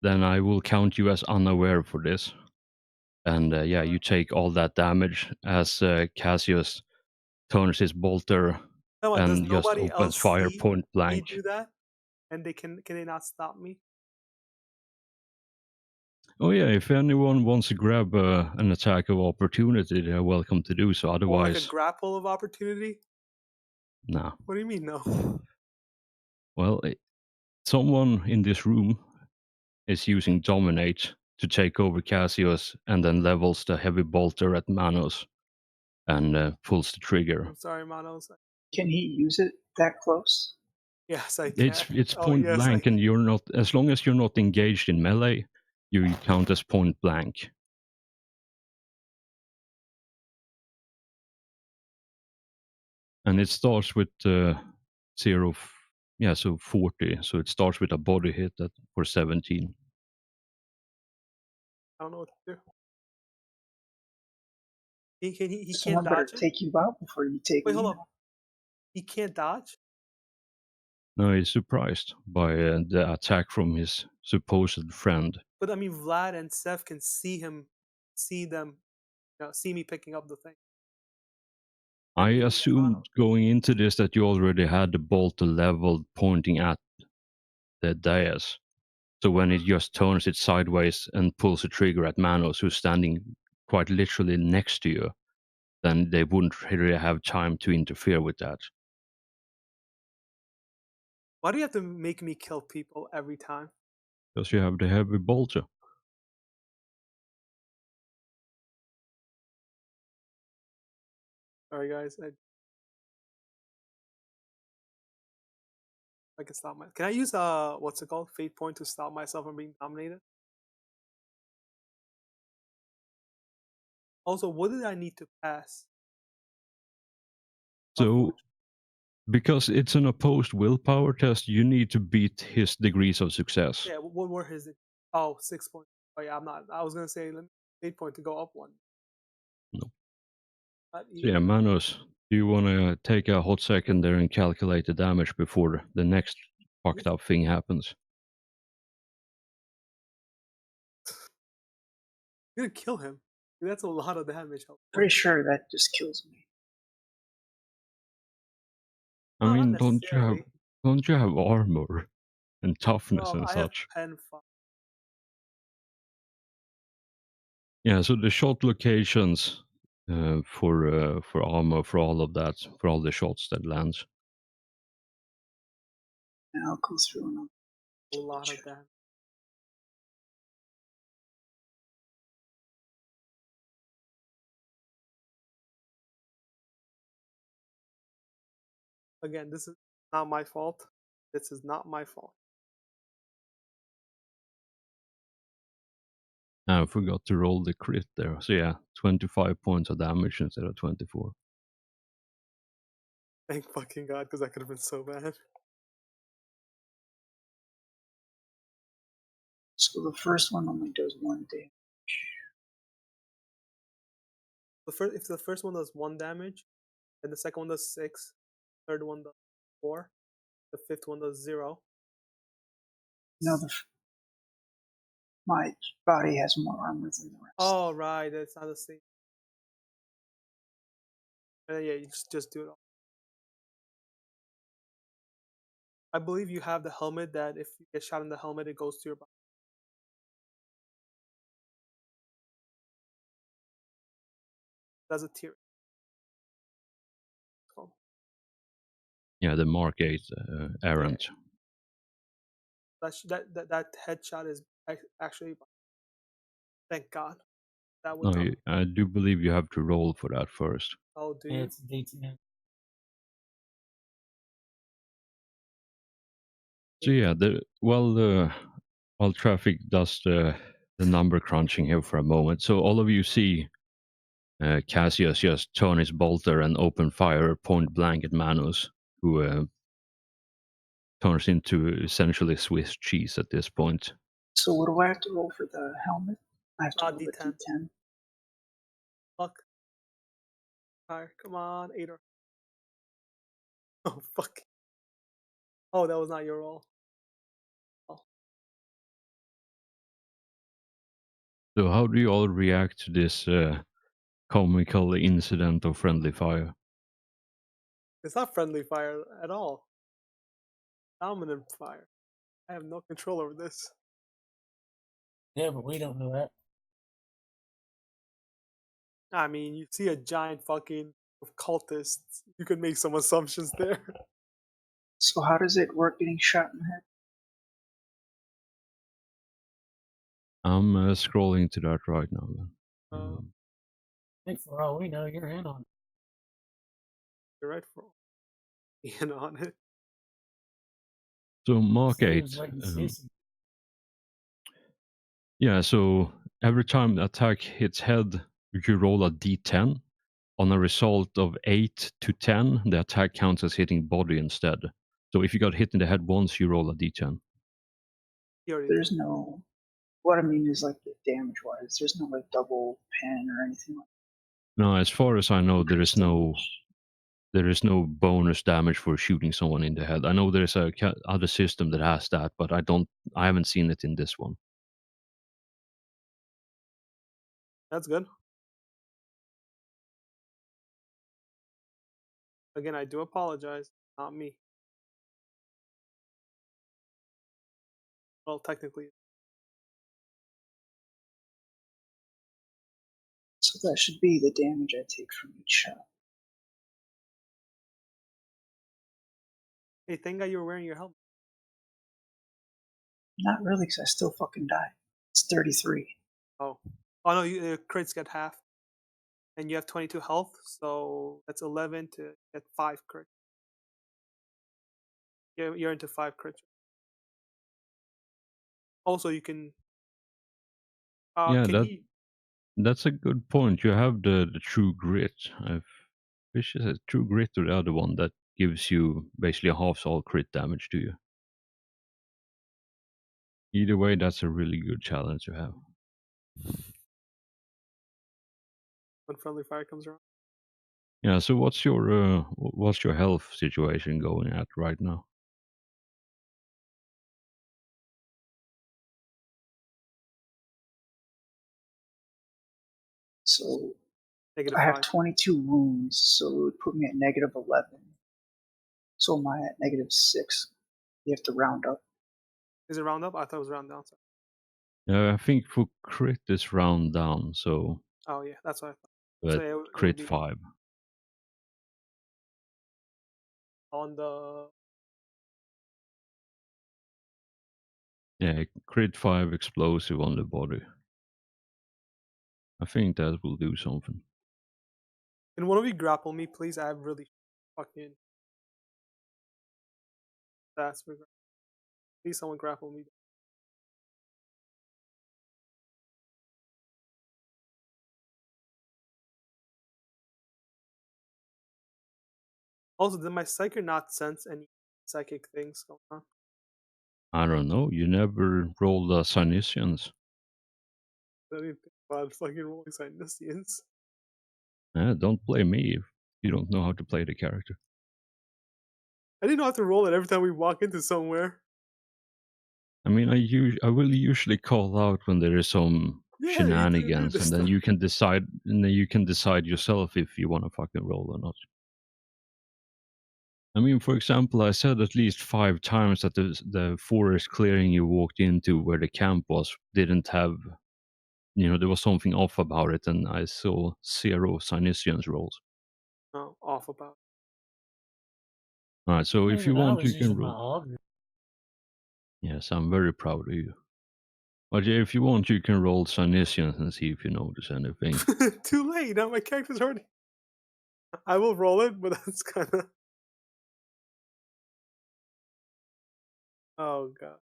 I will count you as unaware for this. And yeah, you take all that damage as Cassius turns his bolter No, does and just nobody opens else fire see point me blank. do that? And can they not stop me? Oh yeah, if anyone wants to grab an attack of opportunity, they're welcome to do so. Or like a Otherwise, grapple of opportunity? no. What do you mean no? Well, someone in this room is using Dominate to take over Cassius and then levels the heavy bolter at Manos and pulls the trigger. I'm sorry, Manos. Can he use it that close? Yes, I can. It's Oh, point yes, blank, and you're not, as long as you're not engaged in melee, you count as point blank. And it starts with 0, so 40. So it starts with a body hit for 17. I don't know what to do. He can't Someone better dodge it? take you out before you take Wait, me hold out. up. He can't dodge? No, he's surprised by the attack from his supposed friend. But I mean, Vlad and Seth can see them, see me picking up the thing. I And assumed going into this that you already had the bolter leveled pointing at the dais. So when it just turns it sideways and pulls the trigger at Manos, who's standing quite literally next to you, then they wouldn't really have time to interfere with that. Why do you have to make me kill people every time? Because you have the heavy bolter. Sorry, guys. I can stop my. Can I use what's it called? Fate point to stop myself from being dominated. Also, what did I need to pass? So, because it's an opposed willpower test, you need to beat his degrees of success. Yeah, what were his? Oh, 6 points. Oh yeah, I'm not. I was gonna say 8 point to go up one. No. Not So yeah, Manos, do you want to take a hot second there and calculate the damage before the next fucked up thing happens? You're gonna kill him. That's a lot of damage. Pretty sure that just kills me. I No, not mean, don't necessarily. you have armor and toughness and I have such? pen fire. Yeah, so the shot locations for armor, for all of that, for all the shots that lands. And I'll go through and I'll A lot of damage. Again, this is not my fault. This is not my fault. I forgot to roll the crit there. So yeah, 25 points of damage instead of 24. Thank fucking God, because that could have been so bad. So the first one only does 1 damage. If the first one does 1 damage, then the second one does 6, third one does 4, the fifth one does 0. No, my body has more armor than the rest. Oh right, it's not the same. Yeah, you just do it all. I believe you have the helmet that if you get shot in the helmet, it goes to your body. That's a tier. Oh, Yeah, the Mark 8 errant. that headshot is actually. Thank God. That would No, not. I do believe you have to roll for that first. Oh, do Yeah, you? it's a D10. So yeah, while traffic does the number crunching here for a moment, so all of you see Cassius just turn his bolter and open fire point blank at Manus, who turns into essentially Swiss cheese at this point. So what do I have to roll for the helmet? I have to roll D10. a D10. Fuck. Fire. Come on, 8 or. Oh fuck. Oh, that was not your roll. Oh. So how do you all react to this comical incident of friendly fire? It's not friendly fire at all. Dominant fire. I have no control over this. Yeah, but we don't know that. I mean, you see a giant fucking of cultists. You could make some assumptions there. So how does it work getting shot in the head? I'm scrolling to that right now. Then. I think for all we know, you're in on it. You're right for being on it. So Mark 8. Seems like you see some. Yeah, so every time the attack hits head, you roll a d10. On a result of 8 to 10, the attack counts as hitting body instead. So if you got hit in the head once, you roll a d10. You already There's did. no. What I mean is like the damage wise. There's no like double pen or anything like No, as far as I know, that. there is no bonus damage for shooting someone in the head. I know there's a other system that has that, but I haven't seen it in this one. That's good. Again, I do apologize. Not me. Well, technically, So that should be the damage I take from each shot. hey, thank God you were wearing your helmet. Not really, because I still fucking die. It's 33. Oh no, crits get half, and you have 22 health, so that's 11 to get 5 crit. You're into 5 crit. Also, you can. Yeah, Can he? that's a good point. You have the true grit. Which is a true grit or the other one that gives you basically half all crit damage to you. Either way, that's a really good challenge to have. When friendly fire comes around. Yeah. So what's your health situation going at right now? So Negative I have 5. 22 wounds, so it would put me at negative 11. So am I at negative 6? You have to round up. Is it round up? I thought it was round down. Sorry. I think for crit is round down, so Oh yeah, that's what I thought. So but yeah, it would crit be 5. on the. Yeah, crit 5 explosive on the body. I think that will do something. Can one of you grapple me, please? I have really fucking stats for grapple. Please, someone grapple me. Also, did my psyker not sense any psychic things going on? I don't know. You never rolled a Cynicians. I didn't think about fucking rolling Cynicians. Don't blame me if you don't know how to play the character. I didn't know how to roll it every time we walk into somewhere. I mean, I will usually call out when there is some Yeah, you didn't do shenanigans, this and then time. you can decide yourself if you want to fucking roll or not. I mean, for example, I said at least 5 times that the forest clearing you walked into where the camp was didn't have, there was something off about it, and I saw 0 Cynicians rolls. No, off about. All right, so if you I want, was you can using my roll. auger. Yes, I'm very proud of you. But yeah, if you want, you can roll Cynicians and see if you notice anything. Too late. Now my character's already. I will roll it, but that's kind of. Oh god.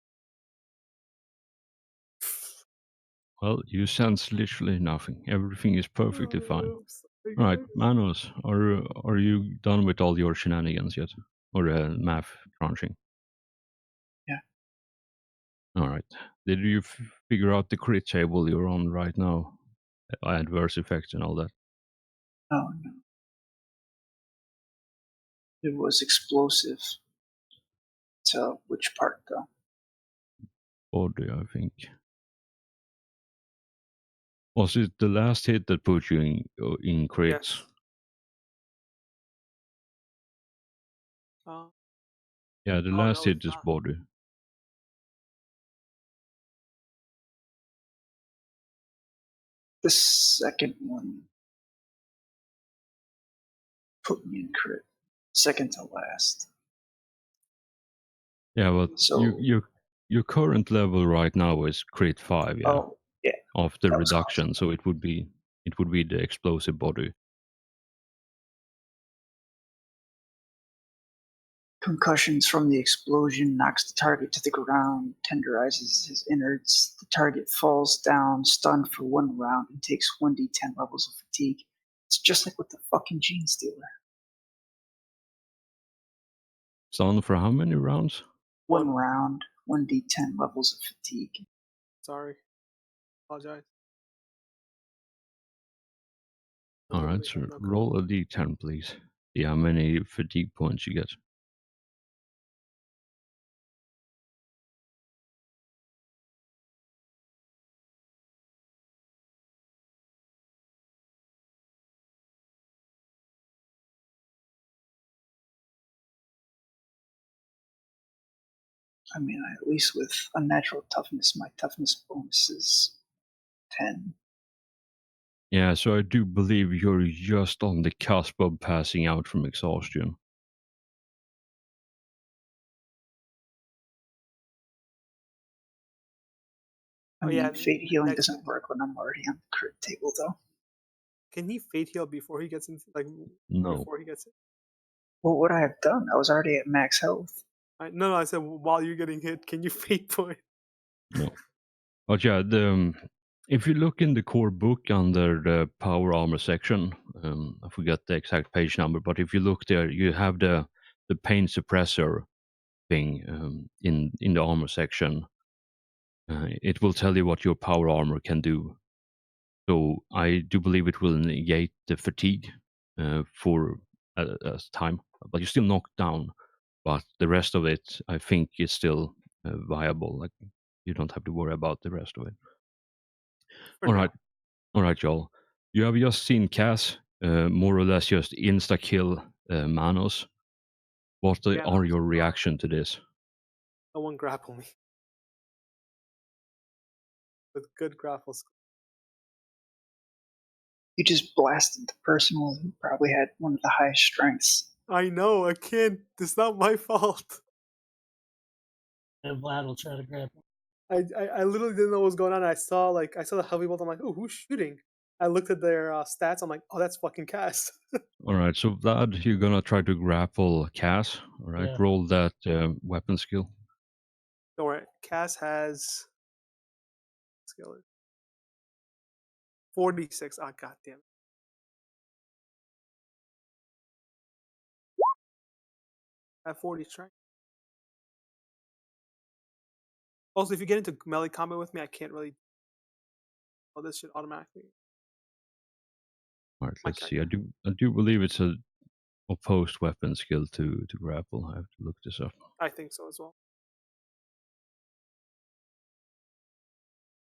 Well, you sense literally nothing. Everything is perfectly fine. Oh, sorry, All right, guys. Manos, are you done with all your shenanigans yet, or math crunching? Yeah. All right. Did you figure out the crit table you're on right now? Adverse effects and all that. Oh no. It was explosive. So which part though? Body, I think. Was it the last hit that put you in crits? Yes. Yeah, the Oh, last no, hit it's is not. body. The second one put me in crit. Second to last. Yeah, but So your current level right now is crit 5, yeah, oh yeah, after that was reduction, so it would be the explosive body. concussions from the explosion knocks the target to the ground, tenderizes his innards. The target falls down, stunned for 1 round, and takes 1d10 levels of fatigue. It's just like with the fucking Gene Stealer. Stun for how many rounds? 1 One. round, 1d10 levels of fatigue. Sorry. Apologize. All right, so roll a d10, please. See how many fatigue points you get. I mean, at least with unnatural toughness, my toughness bonus is 10. Yeah, so I do believe you're just on the cusp of passing out from exhaustion. I Oh, mean, yeah, fate healing next doesn't work when I'm already on the crit table, though. Can he fate heal before he gets in? Like No. before he gets it? What would I have done? I was already at max health. No, I said while you're getting hit, can you fate point? No. But yeah, if you look in the core book under the power armor section, I forget the exact page number, but if you look there, you have the pain suppressor thing in the armor section. It will tell you what your power armor can do. So I do believe it will negate the fatigue for a time, but you're still knocked down. But the rest of it, I think, is still viable. Like you don't have to worry about the rest of it. For now. All right, y'all. You have just seen Cass more or less just insta kill Manos. What Yeah, are your reaction to this? No one grapple me. With good grapples. You just blasted the person who probably had one of the highest strengths. I know, I can't. It's not my fault. And Vlad will try to grab him. I literally didn't know what was going on. I saw the heavy bolt. I'm like, oh, who's shooting? I looked at their stats. I'm like, oh, that's fucking Cass. All right, so Vlad, you're gonna try to grapple Cass. All right, Yeah. roll that weapon skill. Don't worry, Cass has skill 46. Ah, goddamn. I have 40 strength. Also, if you get into melee combat with me, I can't really. Oh, this should automatically. All right, My let's guy. see. I do believe it's a opposed weapon skill to grapple. I have to look this up. I think so as well.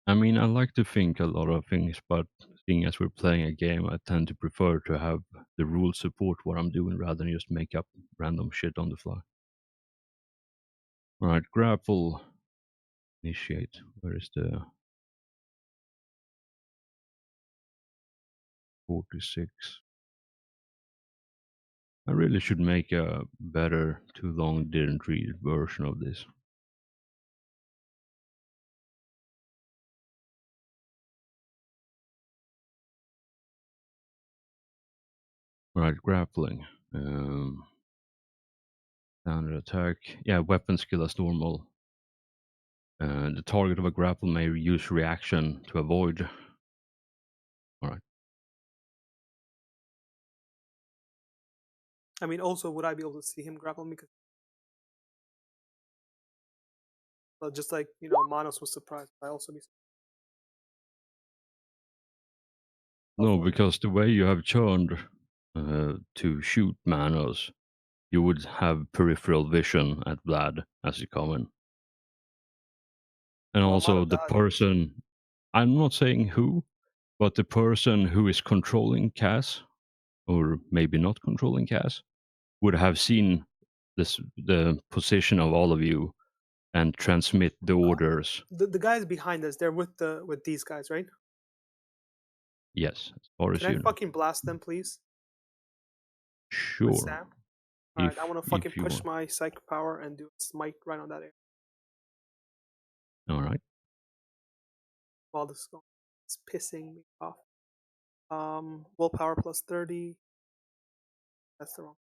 I mean, I like to think a lot of things, but seeing as we're playing a game, I tend to prefer to have the rules support what I'm doing rather than just make up random shit on the fly. All right, grapple, initiate. Where is the 46? I really should make a better too long didn't read version of this. All right, grappling. Standard attack. Yeah, weapon skill as normal. The target of a grapple may use reaction to avoid. All right. I mean, also, would I be able to see him grapple me? Just like Manos was surprised. I also be. No, because the way you have turned to shoot Manos, you would have peripheral vision at Vlad as you come in. And Well, also Manos the died. person, I'm not saying who, but the person who is controlling Cass, or maybe not controlling Cass, would have seen the position of all of you and transmit the orders. The guys behind us, they're with these guys, right? Yes, as far as Can I you know. fucking blast them, please? With Sure. Sam. All right, I want to fucking If you push want. my psych power and do a smite right on that area All right. while this is going. It's pissing me off. Willpower plus 30. That's the wrong.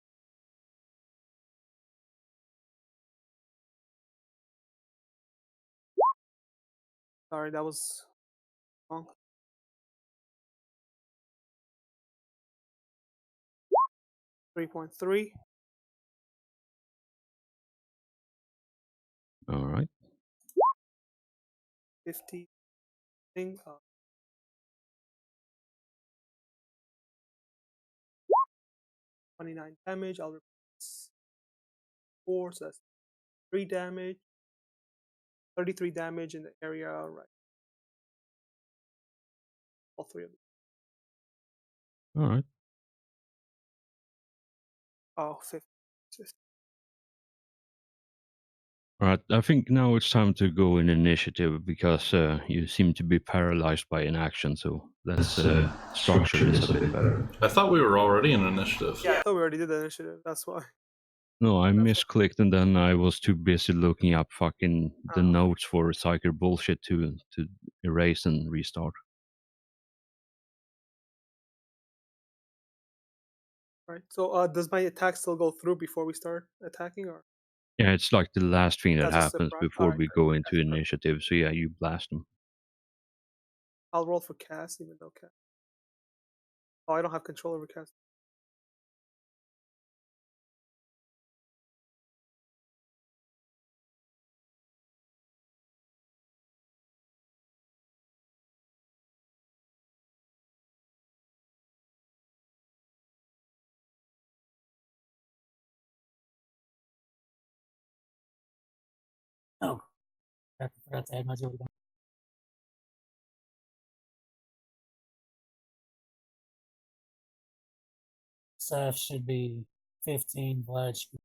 Sorry, that was wrong. 3.3. All right. 50 thing. 29 damage. I'll replace 4, so that's 3 damage. 33 damage in the area, right? All 3 of them. All right. Oh, 50. All right. I think now it's time to go in initiative because you seem to be paralyzed by inaction. So let's structure this a bit better. I thought we were already in initiative. Yeah, I thought we already did the initiative. That's why. No, I That's misclicked and then I was too busy looking up fucking the okay. notes for Psyker bullshit to erase and restart. Right. So, does my attack still go through before we start attacking, or Yeah, it's like the last thing that that's a happens surprise? All before right, we good. go into That's perfect. initiative. So yeah, you blast them. I'll roll for cast, even though cast. Oh, I don't have control over cast. Oh, I forgot to add my Joey. Seth should be 15. Vlad should be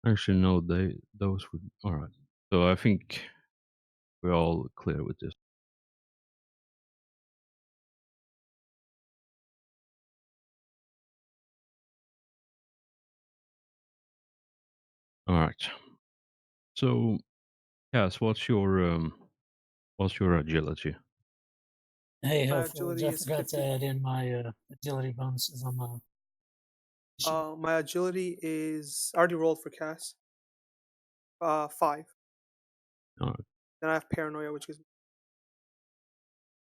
Actually, no, those would. All right. So I think we're all clear with this. All right. So, Cass, what's your agility? Hey, My helpful. agility I is forgot to 50. add in my agility bonuses on my sheet. My agility is I already rolled for Cass. 5. All right. Then I have paranoia, which is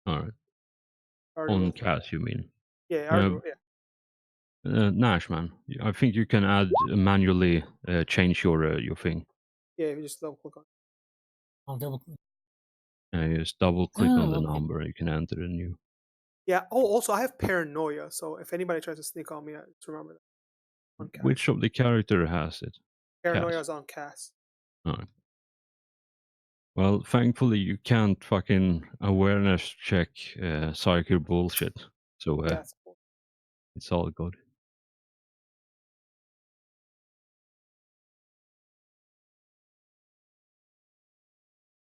All right. I already On rolled for. Cass, you mean? Yeah, I already rolled. Yeah. Nash, man. I think you can add manually change your thing. Yeah, if you just double click on. I'll double click. Just double click on Oh, the okay. number. You can enter the new. Yeah. Oh, also I have paranoia, so if anybody tries to sneak on me, just remember that on Cass. Which of the character has it? Paranoia Cass. is on Cass. All right. Well, thankfully you can't fucking awareness check psychic bullshit. So Yeah, it's cool. it's all good.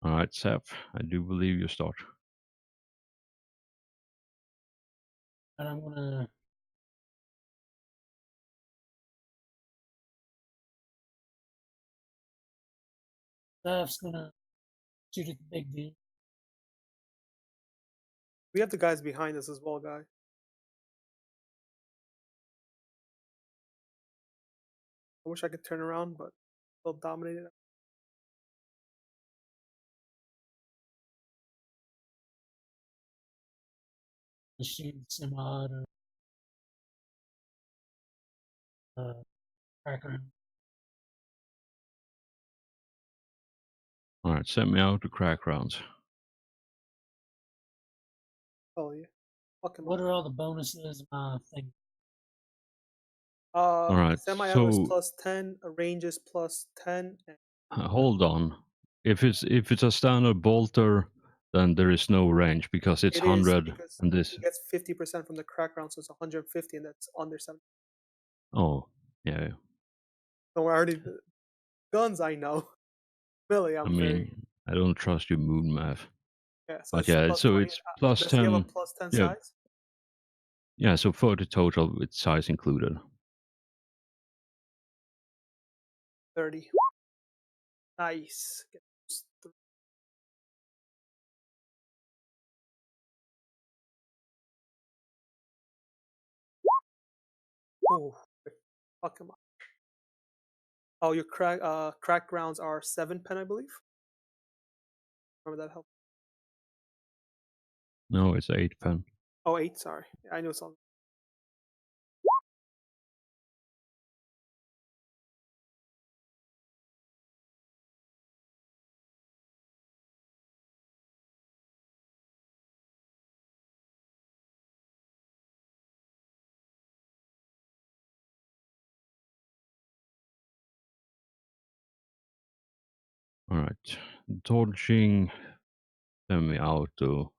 All right, Seth, I do believe you start. And I'm gonna Steph's gonna shoot at the big dude. We have the guys behind us as well, guy. I wish I could turn around, but they'll dominate it. The shoot semi-auto cracker. All right, send me out to crack rounds. Oh yeah. Fuck him What up. are all the bonuses? My thing. All right, Semi-auto is so +10, a range is +10, and hold on. If it's a standard bolter, then there is no range because it's it is 100 because and this. he gets 50% from the crack round, so it's 150, and that's under 7. Oh, yeah. No, I already guns. I know. Billy, I I'm very mean, I don't trust your moon math. yeah. So But it's yeah, so +20. it's plus Does he have a 10. +10 Yeah, size? yeah, so 40 total with size included. 30. Nice. Get those three. Oh, fuck him up. Oh, your crack rounds are 7 pen, I believe. Remember that help? No, it's 8 pen. Oh, 8. Sorry, I knew it's on. All right, dodging semi-auto.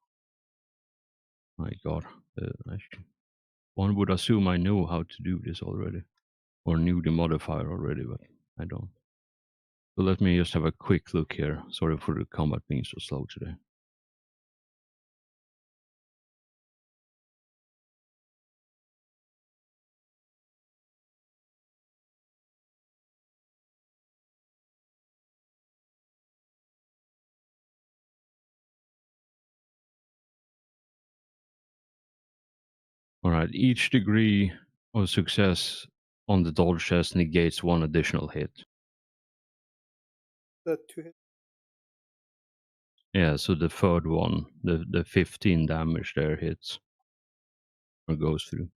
My God, one would assume I know how to do this already, or knew the modifier already, but I don't. So let me just have a quick look here. Sorry for the combat being so slow today. All right, each degree of success on the dodge test negates one additional hit. The 2 hit. Yeah, so the third one, the 15 damage there hits or goes through.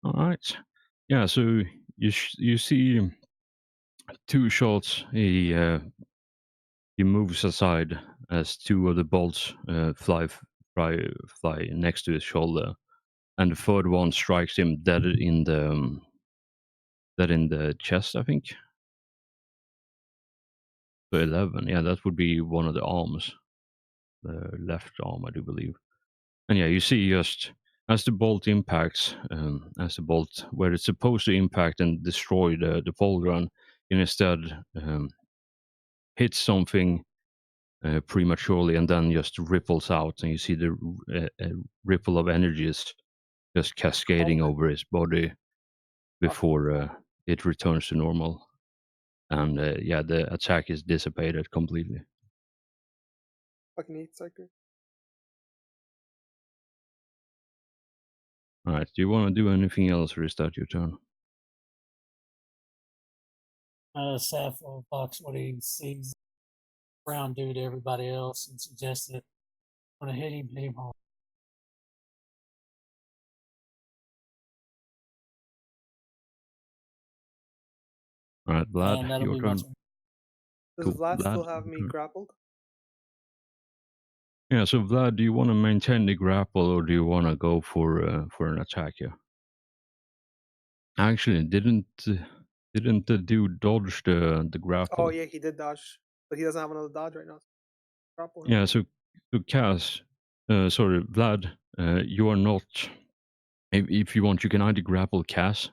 All right. Yeah, so you see 2 shots. He moves aside as 2 of the bolts fly next to his shoulder, and the third one strikes him dead in the chest, I think. So 11. Yeah, that would be one of the arms. The left arm, I do believe. And yeah, you see just as the bolt impacts, as the bolt where it's supposed to impact and destroy the pauldron, it instead hits something prematurely and then just ripples out, and you see the ripple of energies just cascading Okay. over his body before it returns to normal. And yeah, the attack is dissipated completely. Fucking 8 seconds. All right, do you want to do anything else or is that your turn? Sappho Fox, what he sees Brown do to everybody else and suggests that when I hit him hard. All right, Vlad, And that'll your be my turn. turn. Does Cool. Vlad still Vlad, have your me turn. grappled? Yeah, so Vlad, do you want to maintain the grapple or do you want to go for an attack here? Actually, didn't the dude dodge the grapple? Oh yeah, he did dodge, but he doesn't have another dodge right now. Grapple him. Yeah, so Kaz, sorry, Vlad, you are not. If you want, you can either grapple Kaz,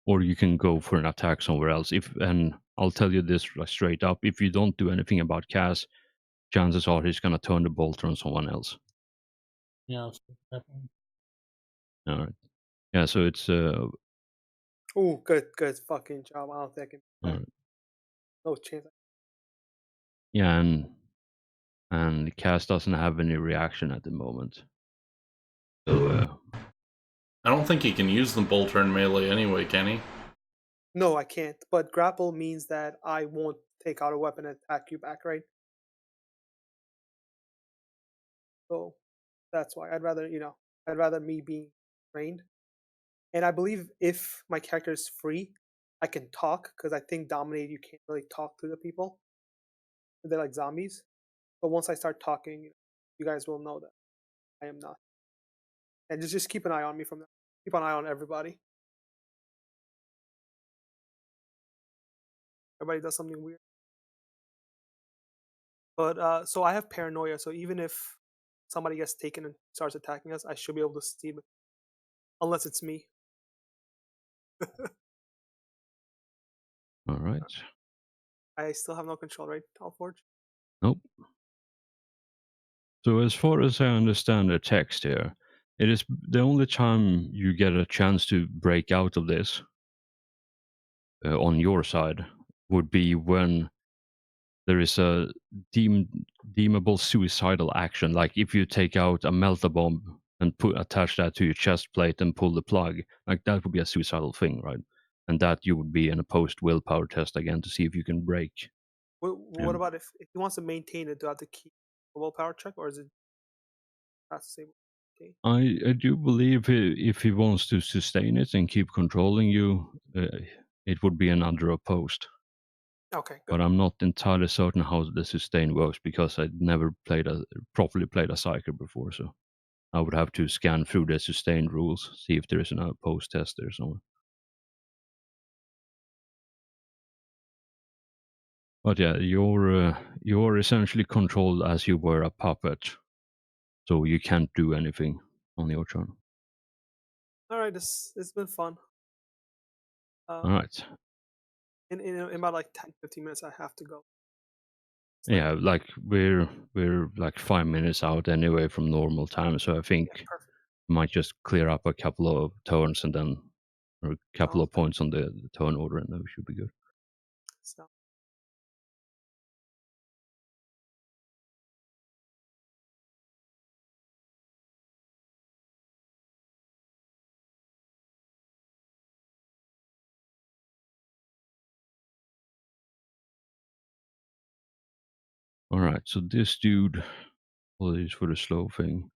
or you can go for an attack somewhere else. And I'll tell you this like, straight up: if you don't do anything about Kaz, chances are he's gonna turn the bolt on someone else. Yeah, All right. Yeah, so it's Oh, good fucking job. I don't think I can do all that. right. No chance. Yeah, and Kaz doesn't have any reaction at the moment. So I don't think he can use the bolt turn melee anyway, can he? No, I can't. But grapple means that I won't take out a weapon and attack you back, right? So that's why I'd rather me being trained. And I believe if my character is free, I can talk because I think dominate you can't really talk to the people. They're like zombies. But once I start talking, you guys will know that I am not. And just keep an eye on me from that. Keep an eye on everybody. Everybody does something weird. But so I have paranoia. So even if somebody gets taken and starts attacking us, I should be able to see them, unless it's me. all right. I still have no control, right, Alforge? Nope. So as far as I understand the text here, it is the only time you get a chance to break out of this on your side would be when there is a deemable suicidal action, like if you take out a melta bomb and attach that to your chest plate and pull the plug, like that would be a suicidal thing, right? And that you would be in a post willpower test again to see if you can break. What And about if he wants to maintain it? Do I have to keep a willpower check, or is it has to say maintain? I do believe if he wants to sustain it and keep controlling you, it would be another opposed. Okay, good. But I'm not entirely certain how the sustain works because I never properly played a psyker before, so I would have to scan through the sustain rules, see if there is an opposed test there somewhere. But yeah, you're essentially controlled as you were a puppet, so you can't do anything on your turn. All right, it's been fun. All right. In about like 10, 15 minutes, I have to go. It's Yeah, like we're like 5 minutes out anyway from normal time, so I think yeah, perfect. might just clear up a couple of turns and then or a couple Sounds of points on the turn order, and then we should be good. so. All right, so this dude, apologies for the slow thing.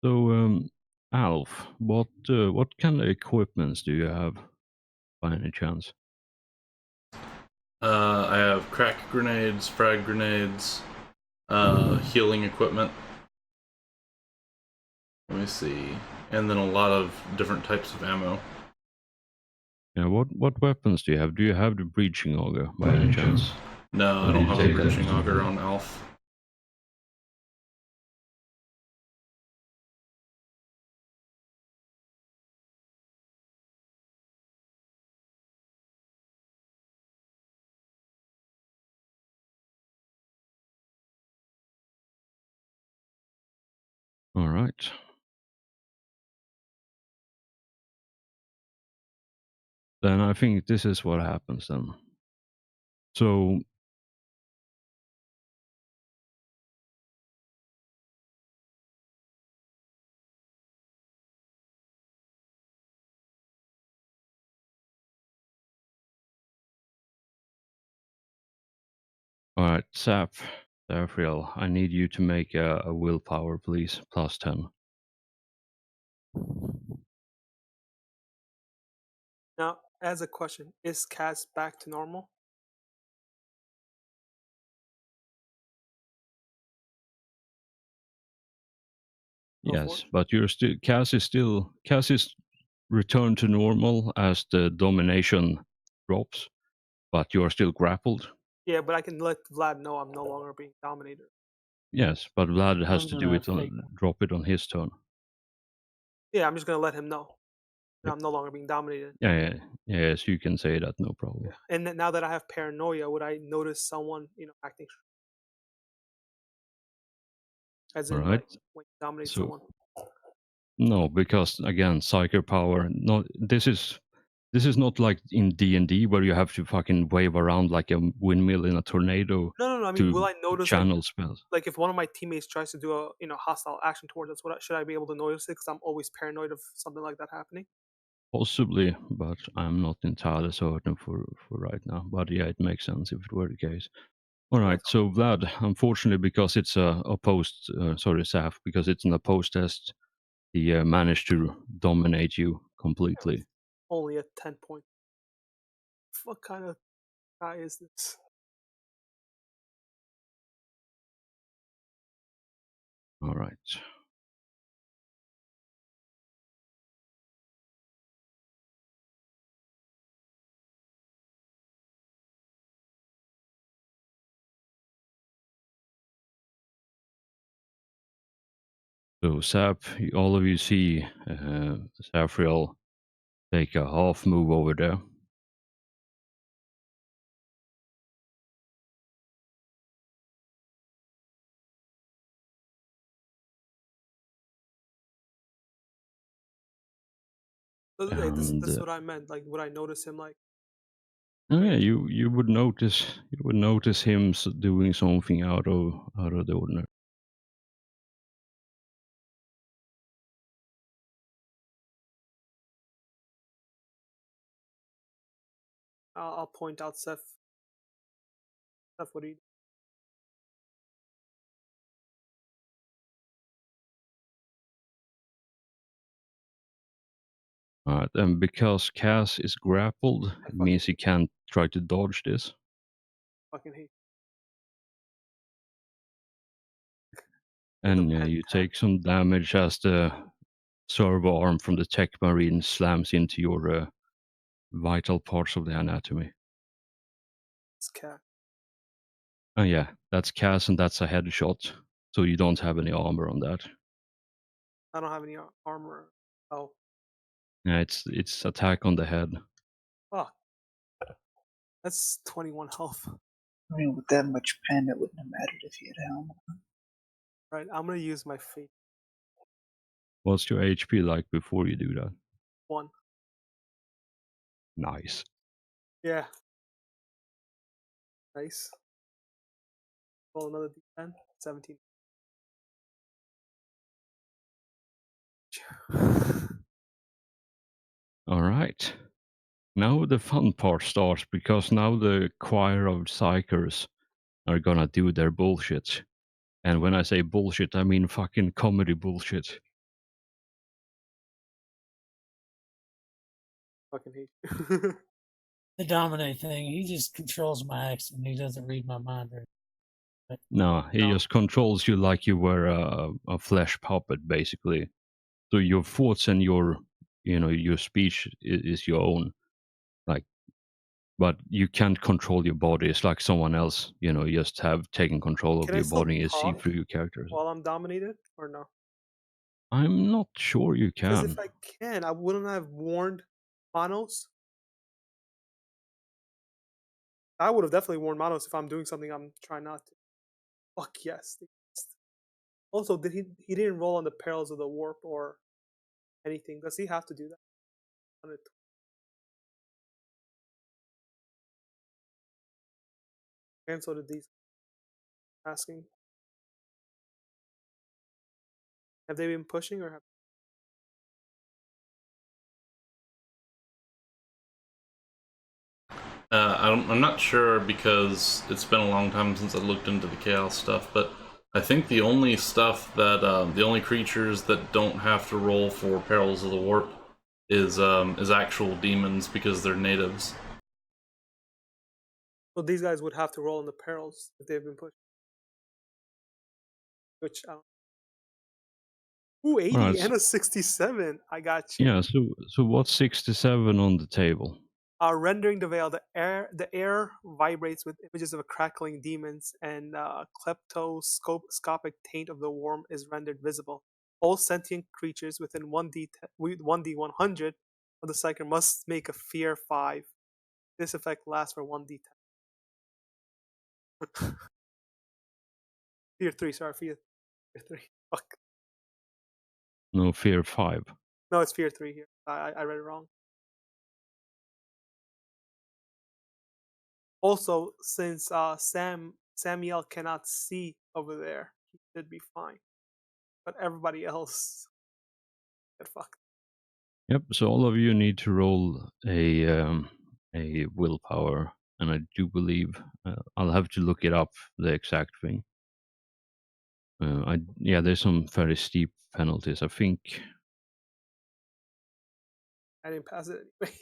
So, Alf, what kind of equipments do you have, by any chance? I have crack grenades, frag grenades, healing equipment. Let me see. And then a lot of different types of ammo. Yeah, what weapons do you have? Do you have the breaching auger, by any chance? No, I Or do don't you have take a that breaching as auger well? on Alf. All right. Then I think this is what happens then. So all right, Safriel, I need you to make a willpower, please, +10. Now, as a question, is Cass back to normal? Yes, Deathwatch? but you're still Cass is returned to normal as the domination drops, but you are still grappled. Yeah, but I can let Vlad know I'm no longer being dominated. Yes, but Vlad has I'm to do gonna it drop it on his turn. Yeah, I'm just gonna let him know that I'm no longer being dominated. Yeah, yes, you can say that, no problem. And then now that I have paranoia, would I notice someone, acting as All in right. like when you dominate So someone? no, because again, psychic power. No, this is not like in D&D where you have to fucking wave around like a windmill in a tornado No. I mean, will to I notice channel spells. like if one of my teammates tries to do a hostile action towards us? Should I be able to notice it? Because I'm always paranoid of something like that happening. Possibly, but I'm not entirely certain for right now. But yeah, it makes sense if it were the case. All right, That's so Vlad, unfortunately, because it's a opposed, Saf, because it's an opposed test, he managed to dominate you completely. only a 10 point. What kind of guy is this? All right. So Sap, all of you see Safriel take a half move over there. This And is what I meant. Like, would I notice him like? yeah, you would notice him doing something out of the ordinary. I'll point out Seth. Seth, what do you? All right, and because Cass is grappled, I it means he can't try to dodge this. fucking hate. And pen you tap. take some damage as the servo arm from the tech marine slams into your vital parts of the anatomy. It's cat. Oh yeah, that's Cass, and that's a headshot. So you don't have any armor on that. I don't have any armor. Oh, Yeah, it's attack on the head. fuck. That's 21 health. I mean, with that much pen, it wouldn't have mattered if he had a helmet. Right, I'm gonna use my fate. What's your HP like before you do that? 1. Nice. Yeah. Nice. Roll another d10. 17. All right. Now the fun part starts because now the choir of psychers are gonna do their bullshit. And when I say bullshit, I mean fucking comedy bullshit. Fucking hate you. The dominate thing, he just controls my action. He doesn't read my mind. No, he No. just controls you like you were a flesh puppet, basically. So your thoughts and your speech is your own. Like, but you can't control your body. It's like someone else, just have taken control of Can I your still body and see talk through your characters. while I'm dominated or no? I'm not sure you Because if can. I can, I wouldn't have warned Manos. I would have definitely warned Manos if I'm doing something I'm trying not to. Fuck yes. Also, did he didn't roll on the perils of the warp or anything? Does he have to do that? And so did these. Asking, have they been pushing or have? I'm not sure because it's been a long time since I looked into the chaos stuff, but I think the only stuff that the only creatures that don't have to roll for perils of the warp is actual demons because they're natives. So these guys would have to roll on the perils if they've been pushed. Which ooh, 80 Alright, and a 67. I got you. yeah. So what's 67 on the table? Rendering the veil, the air vibrates with images of a crackling demons, and kleptoscopic taint of the worm is rendered visible. All sentient creatures within 1d100 of the cycle must make a fear 5. This effect lasts for 1d10. Fear 3, sorry, fear 3. Fuck. No, fear 5. No, it's fear 3 here. I read it wrong. Also, since Samuel cannot see over there, he should be fine. But everybody else get fucked. Yep. So all of you need to roll a willpower, and I do believe I'll have to look it up, the exact thing. There's some very steep penalties. I think I didn't pass it anyway.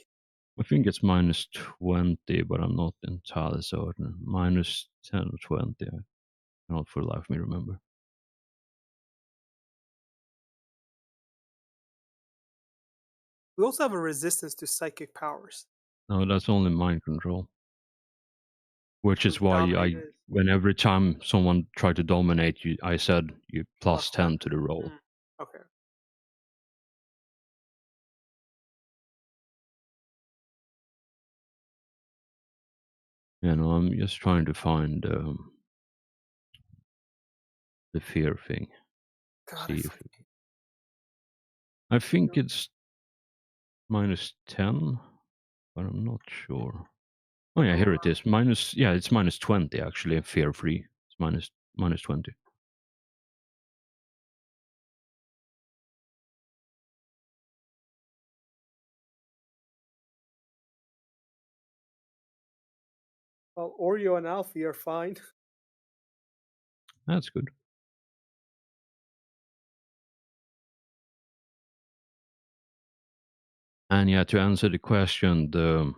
I think it's -20, but I'm not entirely certain. -10 or 20. I cannot for the life of me remember. We also have a resistance to psychic powers. No, that's only mind control. Which is why Dominated. when every time someone tried to dominate you, I said you plus 10 to the roll. Okay. I'm just trying to find the fear thing. God, See if I think it's -10, but I'm not sure. Oh yeah, here it is. It's -20 actually. Fear free. It's -20. well, Oreo and Alfie are fine. That's good. And yeah, to answer the question, the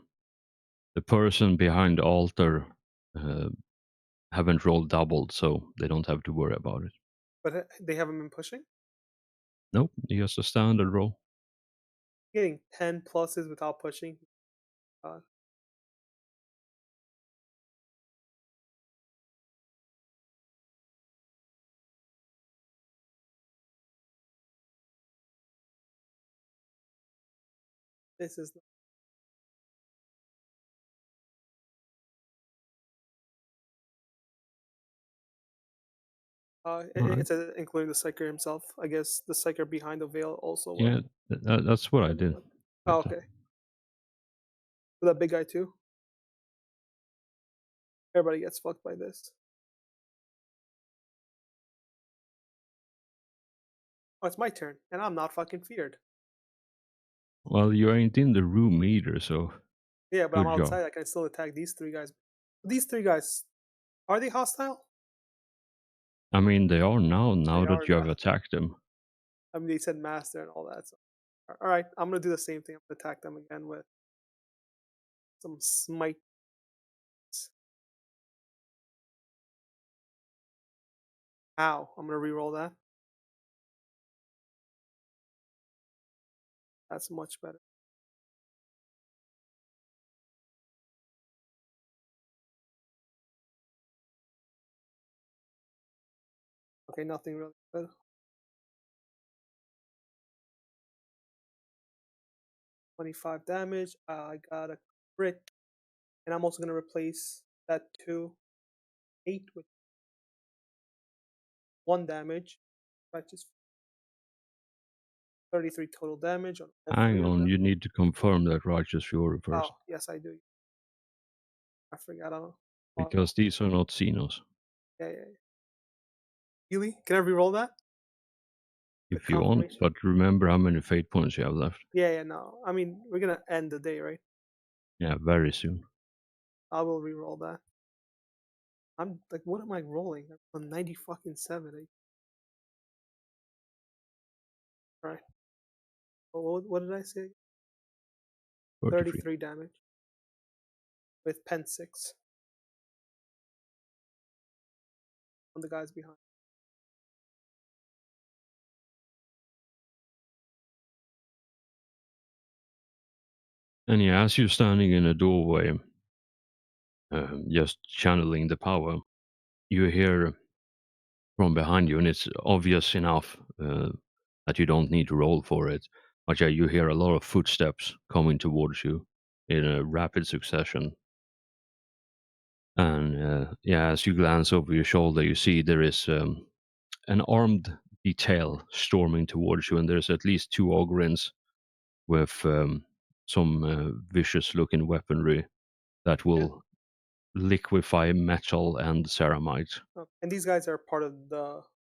person behind the altar haven't rolled doubled, so they don't have to worry about it. But they haven't been pushing? Nope, just a standard roll. Getting 10 pluses without pushing. God. This is Alright. it's including the psyker himself. I guess the psyker behind the veil also will. Yeah, that's what I did. Oh, okay. So that big guy too? Everybody gets fucked by this. Oh, it's my turn, and I'm not fucking feared. Well, you ain't in the room either, so Yeah, but I'm good job. outside. I can still attack these 3 guys. These 3 guys, are they hostile? I mean, they are now They that are you have now. attacked them. I mean, they said master and all that. So, all right, I'm gonna do the same thing. I'm gonna attack them again with some smite. Ow! I'm gonna reroll that. That's much better. Okay, nothing really good. $25 damage. I got a crit, and I'm also gonna replace that 8 with 1 damage. Right, just 33 total damage on all 3 Hang of on, them. you need to confirm that Righteous Fury first. Oh, yes, I do. I forgot. I don't know. Because these are not Xenos. Yeah. Healy, can I reroll that? If you want, confirmation? but remember how many fate points you have left. Yeah, no. I mean, we're gonna end the day, right? Yeah, very soon. I will reroll that. I'm like, what am I rolling? I'm 90 fucking 7. Alright. What did I say? 33 damage. With pen 6. On the guys behind. And yeah, as you're standing in a doorway, just channeling the power, you hear from behind you, and it's obvious enough that you don't need to roll for it. But yeah, you hear a lot of footsteps coming towards you in a rapid succession. And yeah, as you glance over your shoulder, you see there is an armed detail storming towards you, and there's at least 2 Ogrins with some vicious-looking weaponry that will liquefy metal and ceramite. Oh, and these guys are part of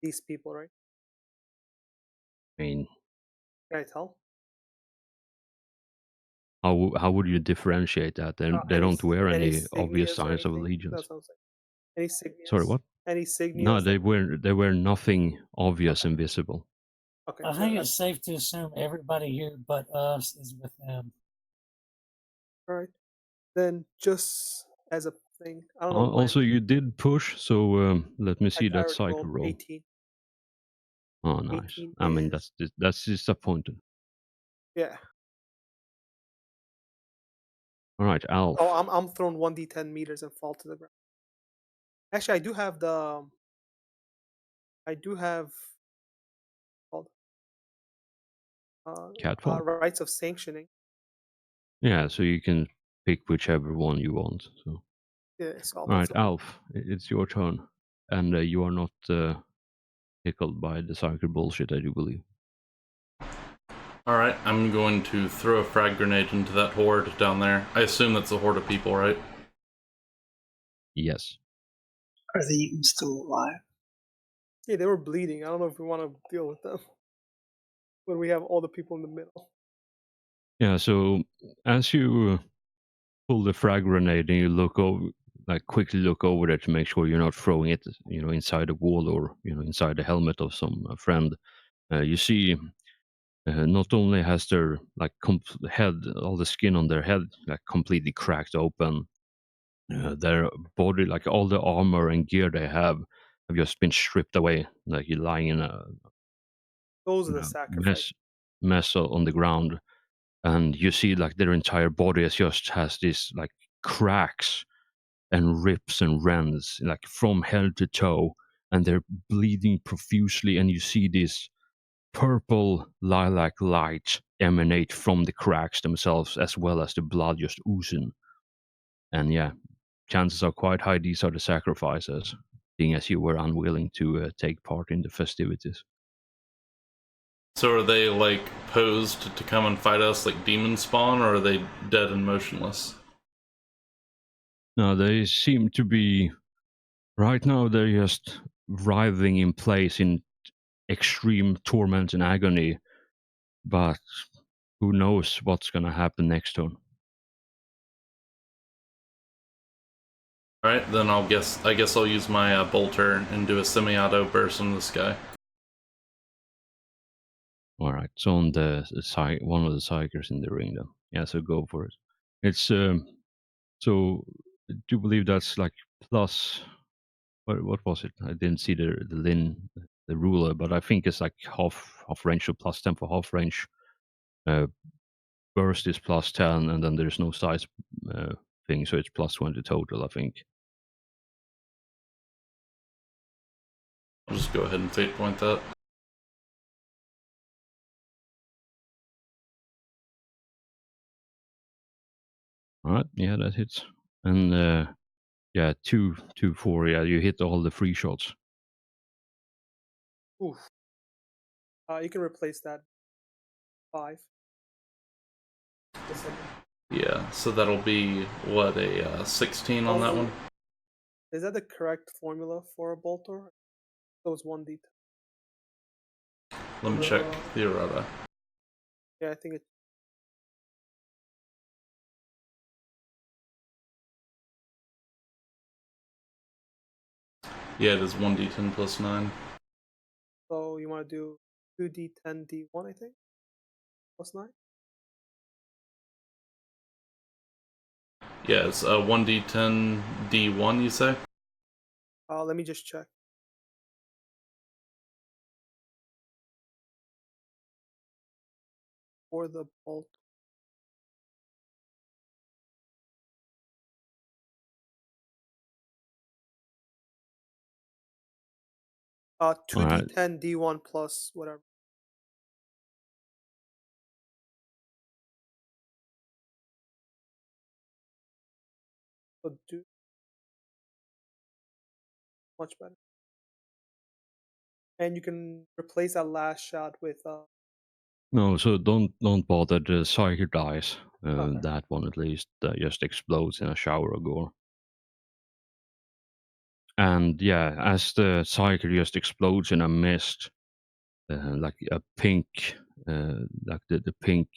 these people, right? I mean, Can I tell? how would you differentiate that? They don't wear any obvious signias or signs of anything? allegiance. That's what I'm saying. Any signias? Sorry, what? Any No, signias? they wear nothing obvious and visible. Okay. I think it's safe to assume everybody here but us is with them. All right. Then just as a thing, I don't know. Also, you did push, so let me see that I cycle rolled roll. 18. Oh, nice. 18 I mean, is... that's disappointing. Yeah. All right, Alf. Oh, I'm thrown 1d10 meters and fall to the ground. Actually, I do have called Catfall. rights of sanctioning. Yeah, so you can pick whichever one you want. So. Yeah. So All right, Alf, it's your turn, and you are not tickled by the cycle bullshit, I do believe. Alright, I'm going to throw a frag grenade into that horde down there. I assume that's a horde of people, right? Yes. Are they even still alive? Yeah, they were bleeding. I don't know if we want to deal with them when we have all the people in the middle. Yeah, so as you pull the frag grenade and you look over, like quickly look over there to make sure you're not throwing it, inside a wall or inside the helmet of some friend, you see not only has their like head, all the skin on their head like completely cracked open, their body, like all the armor and gear they have just been stripped away, like you're lying in a Those are the sacrifices. mess on the ground, and you see like their entire body has this like cracks and rips and rends like from head to toe, and they're bleeding profusely, and you see this purple lilac light emanate from the cracks themselves as well as the blood just oozing. And yeah, chances are quite high these are the sacrifices, being as you were unwilling to take part in the festivities. So are they like posed to come and fight us like demon spawn, or are they dead and motionless? No, they seem to be right now. They're just writhing in place in extreme torment and agony, but who knows what's gonna happen next turn. Alright, then I guess I'll use my bolter and do a semi-auto burst on this guy. All right, so on the one of the psychers in the ring then. Yeah, so go for it. It's So do you believe that's like plus? What was it? I didn't see the ruler, but I think it's like half range, so plus 10 for half range. Burst is plus 10, and then there's no size thing, so it's plus 20 total, I think. I'll just go ahead and fate point that. All right, yeah, that hits. And yeah, 2, 4, yeah, you hit all the free shots. Oof. You can replace that 5. Yeah, so that'll be what, a 16 on that Also, one? is that the correct formula for a bolter? That was 1d10. Let me check the errata. Yeah, I think it. Yeah, it is 1d10 plus 9. So you want to do 2d10 d1, I think, plus 9. Yeah, it's 1d10 d1, you say? Let me just check. For the bolt. All right. 2d10 d1 plus whatever. So do much better. And you can replace that last shot with No, so don't bother the psychic dice. okay. That one at least just explodes in a shower of gore. And yeah, as the psychic just explodes in a mist, like a pink, like the pink,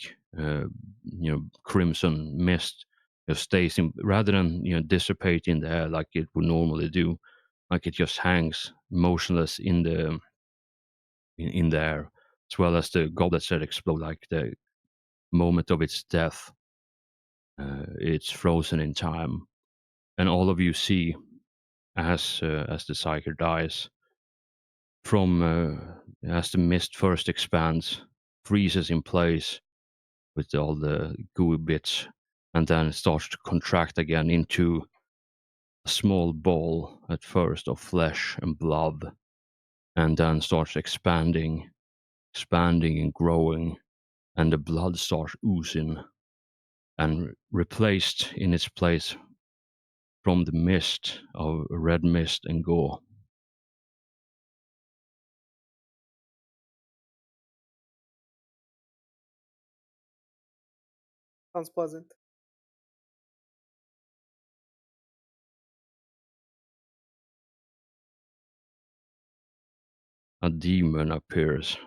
crimson mist just stays in, rather than dissipate in the air like it would normally do, like it just hangs motionless in the air, as well as the goblet set explode. Like the moment of its death, it's frozen in time, and all of you see as the psychic dies from as the mist first expands, freezes in place with all the gooey bits, and then starts to contract again into a small ball at first of flesh and blood, and then starts expanding and growing, and the blood starts oozing, and replaced in its place from the mist of red mist and gore. Sounds pleasant. A demon appears.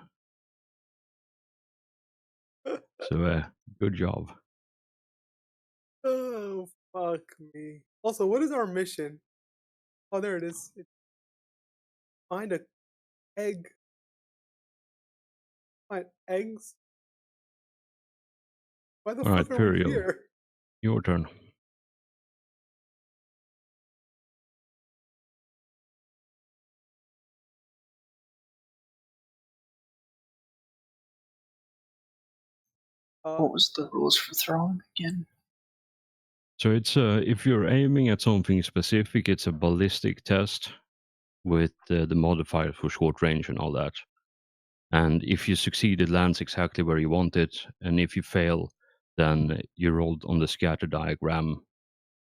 So, good job. Oh, fuck me. Also, what is our mission? Oh, there it is. Find a egg. Find eggs. Why the All right, fuck are we Periel, here? your turn. What was the rules for throwing again? So it's if you're aiming at something specific, it's a ballistic test with the modifier for short range and all that. And if you succeed, it lands exactly where you want it. And if you fail, then you rolled on the scatter diagram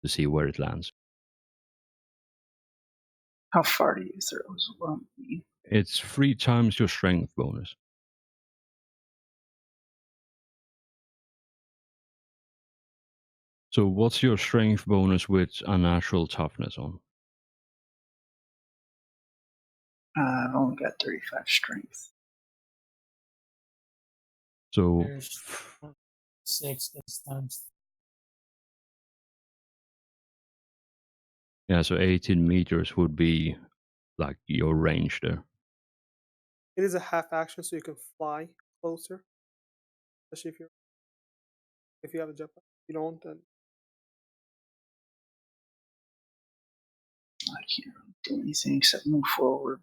to see where it lands. How far do you throw is what I mean. It's 3 times your strength bonus. So what's your strength bonus with unnatural toughness on? I've only got 35 strength. So There's 6 this times. yeah, so 18 meters would be like your range there. It is a half action, so you can fly closer. Especially if you have a jetpack. If you don't, then I can't really do anything except move forward.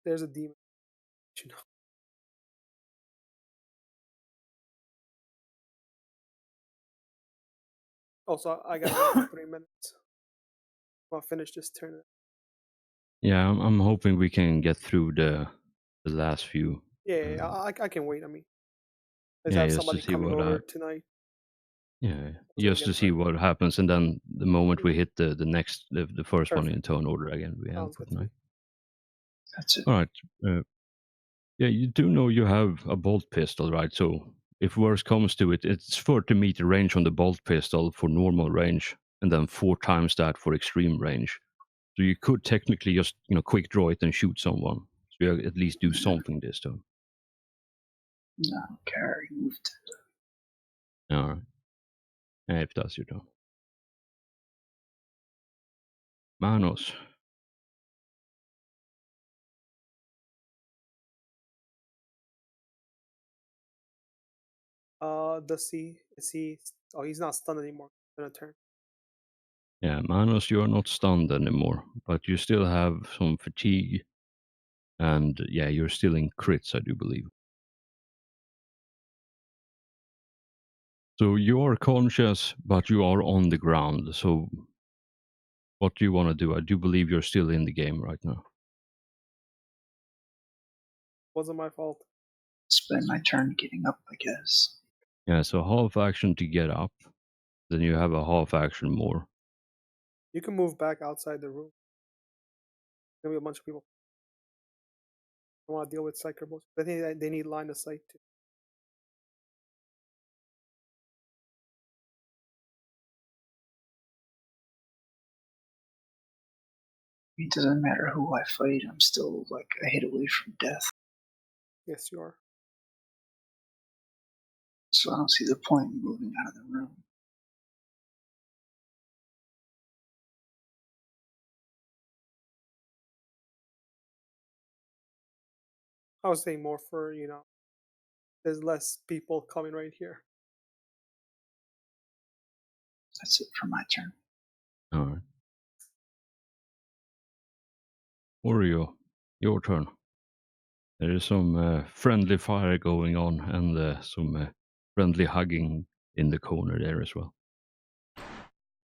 There's a demon. You know. Also, I got another 3 minutes. I'll finish this turn. Yeah, I'm hoping we can get through the last few. Yeah, I can wait. I mean, I just Yeah, have just to somebody see coming what over tonight. yeah, So we just to get see done. what happens, and then the moment we hit the first one Perfect. in turn order again, we end Sounds for good to me. tonight. That's it. All right. Yeah, you do know you have a bolt pistol, right? So if worse comes to it, it's 30-meter range on the bolt pistol for normal range, and then 4 times that for extreme range. So you could technically just quick draw it and shoot someone. So you at least do something this turn. No, I don't care. He moved. All right. Yeah, if that's your turn. Manos. Is he? Oh, he's not stunned anymore. Gonna turn. Yeah, Manos, you are not stunned anymore, but you still have some fatigue, and yeah, you're still in crits, I do believe. So you are conscious, but you are on the ground. So what do you want to do? I do believe you're still in the game right now. Wasn't my fault. Spend my turn getting up, I guess. Yeah, so half action to get up, then you have a half action more. You can move back outside the room. There'll be a bunch of people. I want to deal with psychers. I think they need line of sight too. It doesn't matter who I fight. I'm still like a hit away from death. Yes, you are. So I don't see the point in moving out of the room. I was saying more for there's less people coming right here. That's it for my turn. All right. Oreo, your turn. There is some friendly fire going on, and some friendly hugging in the corner there as well.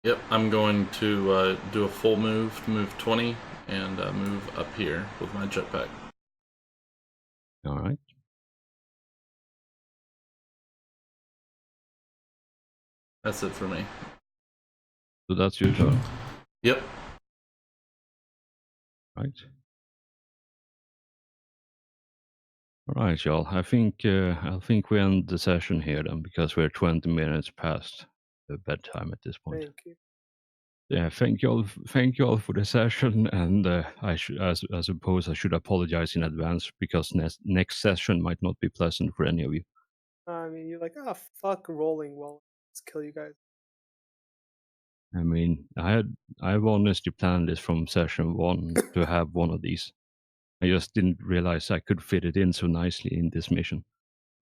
Yep, I'm going to do a full move to move 20 and move up here with my jetpack. All right. That's it for me. So that's your turn. Yep. Right. All right, y'all. I think we end the session here then, because we're 20 minutes past the bedtime at this point. Thank you. Yeah, thank you all for the session, and I suppose I should apologize in advance because next session might not be pleasant for any of you. I mean, you're like, fuck rolling. Well, let's kill you guys. I mean, I've honestly planned this from session 1 to have one of these. I just didn't realize I could fit it in so nicely in this mission.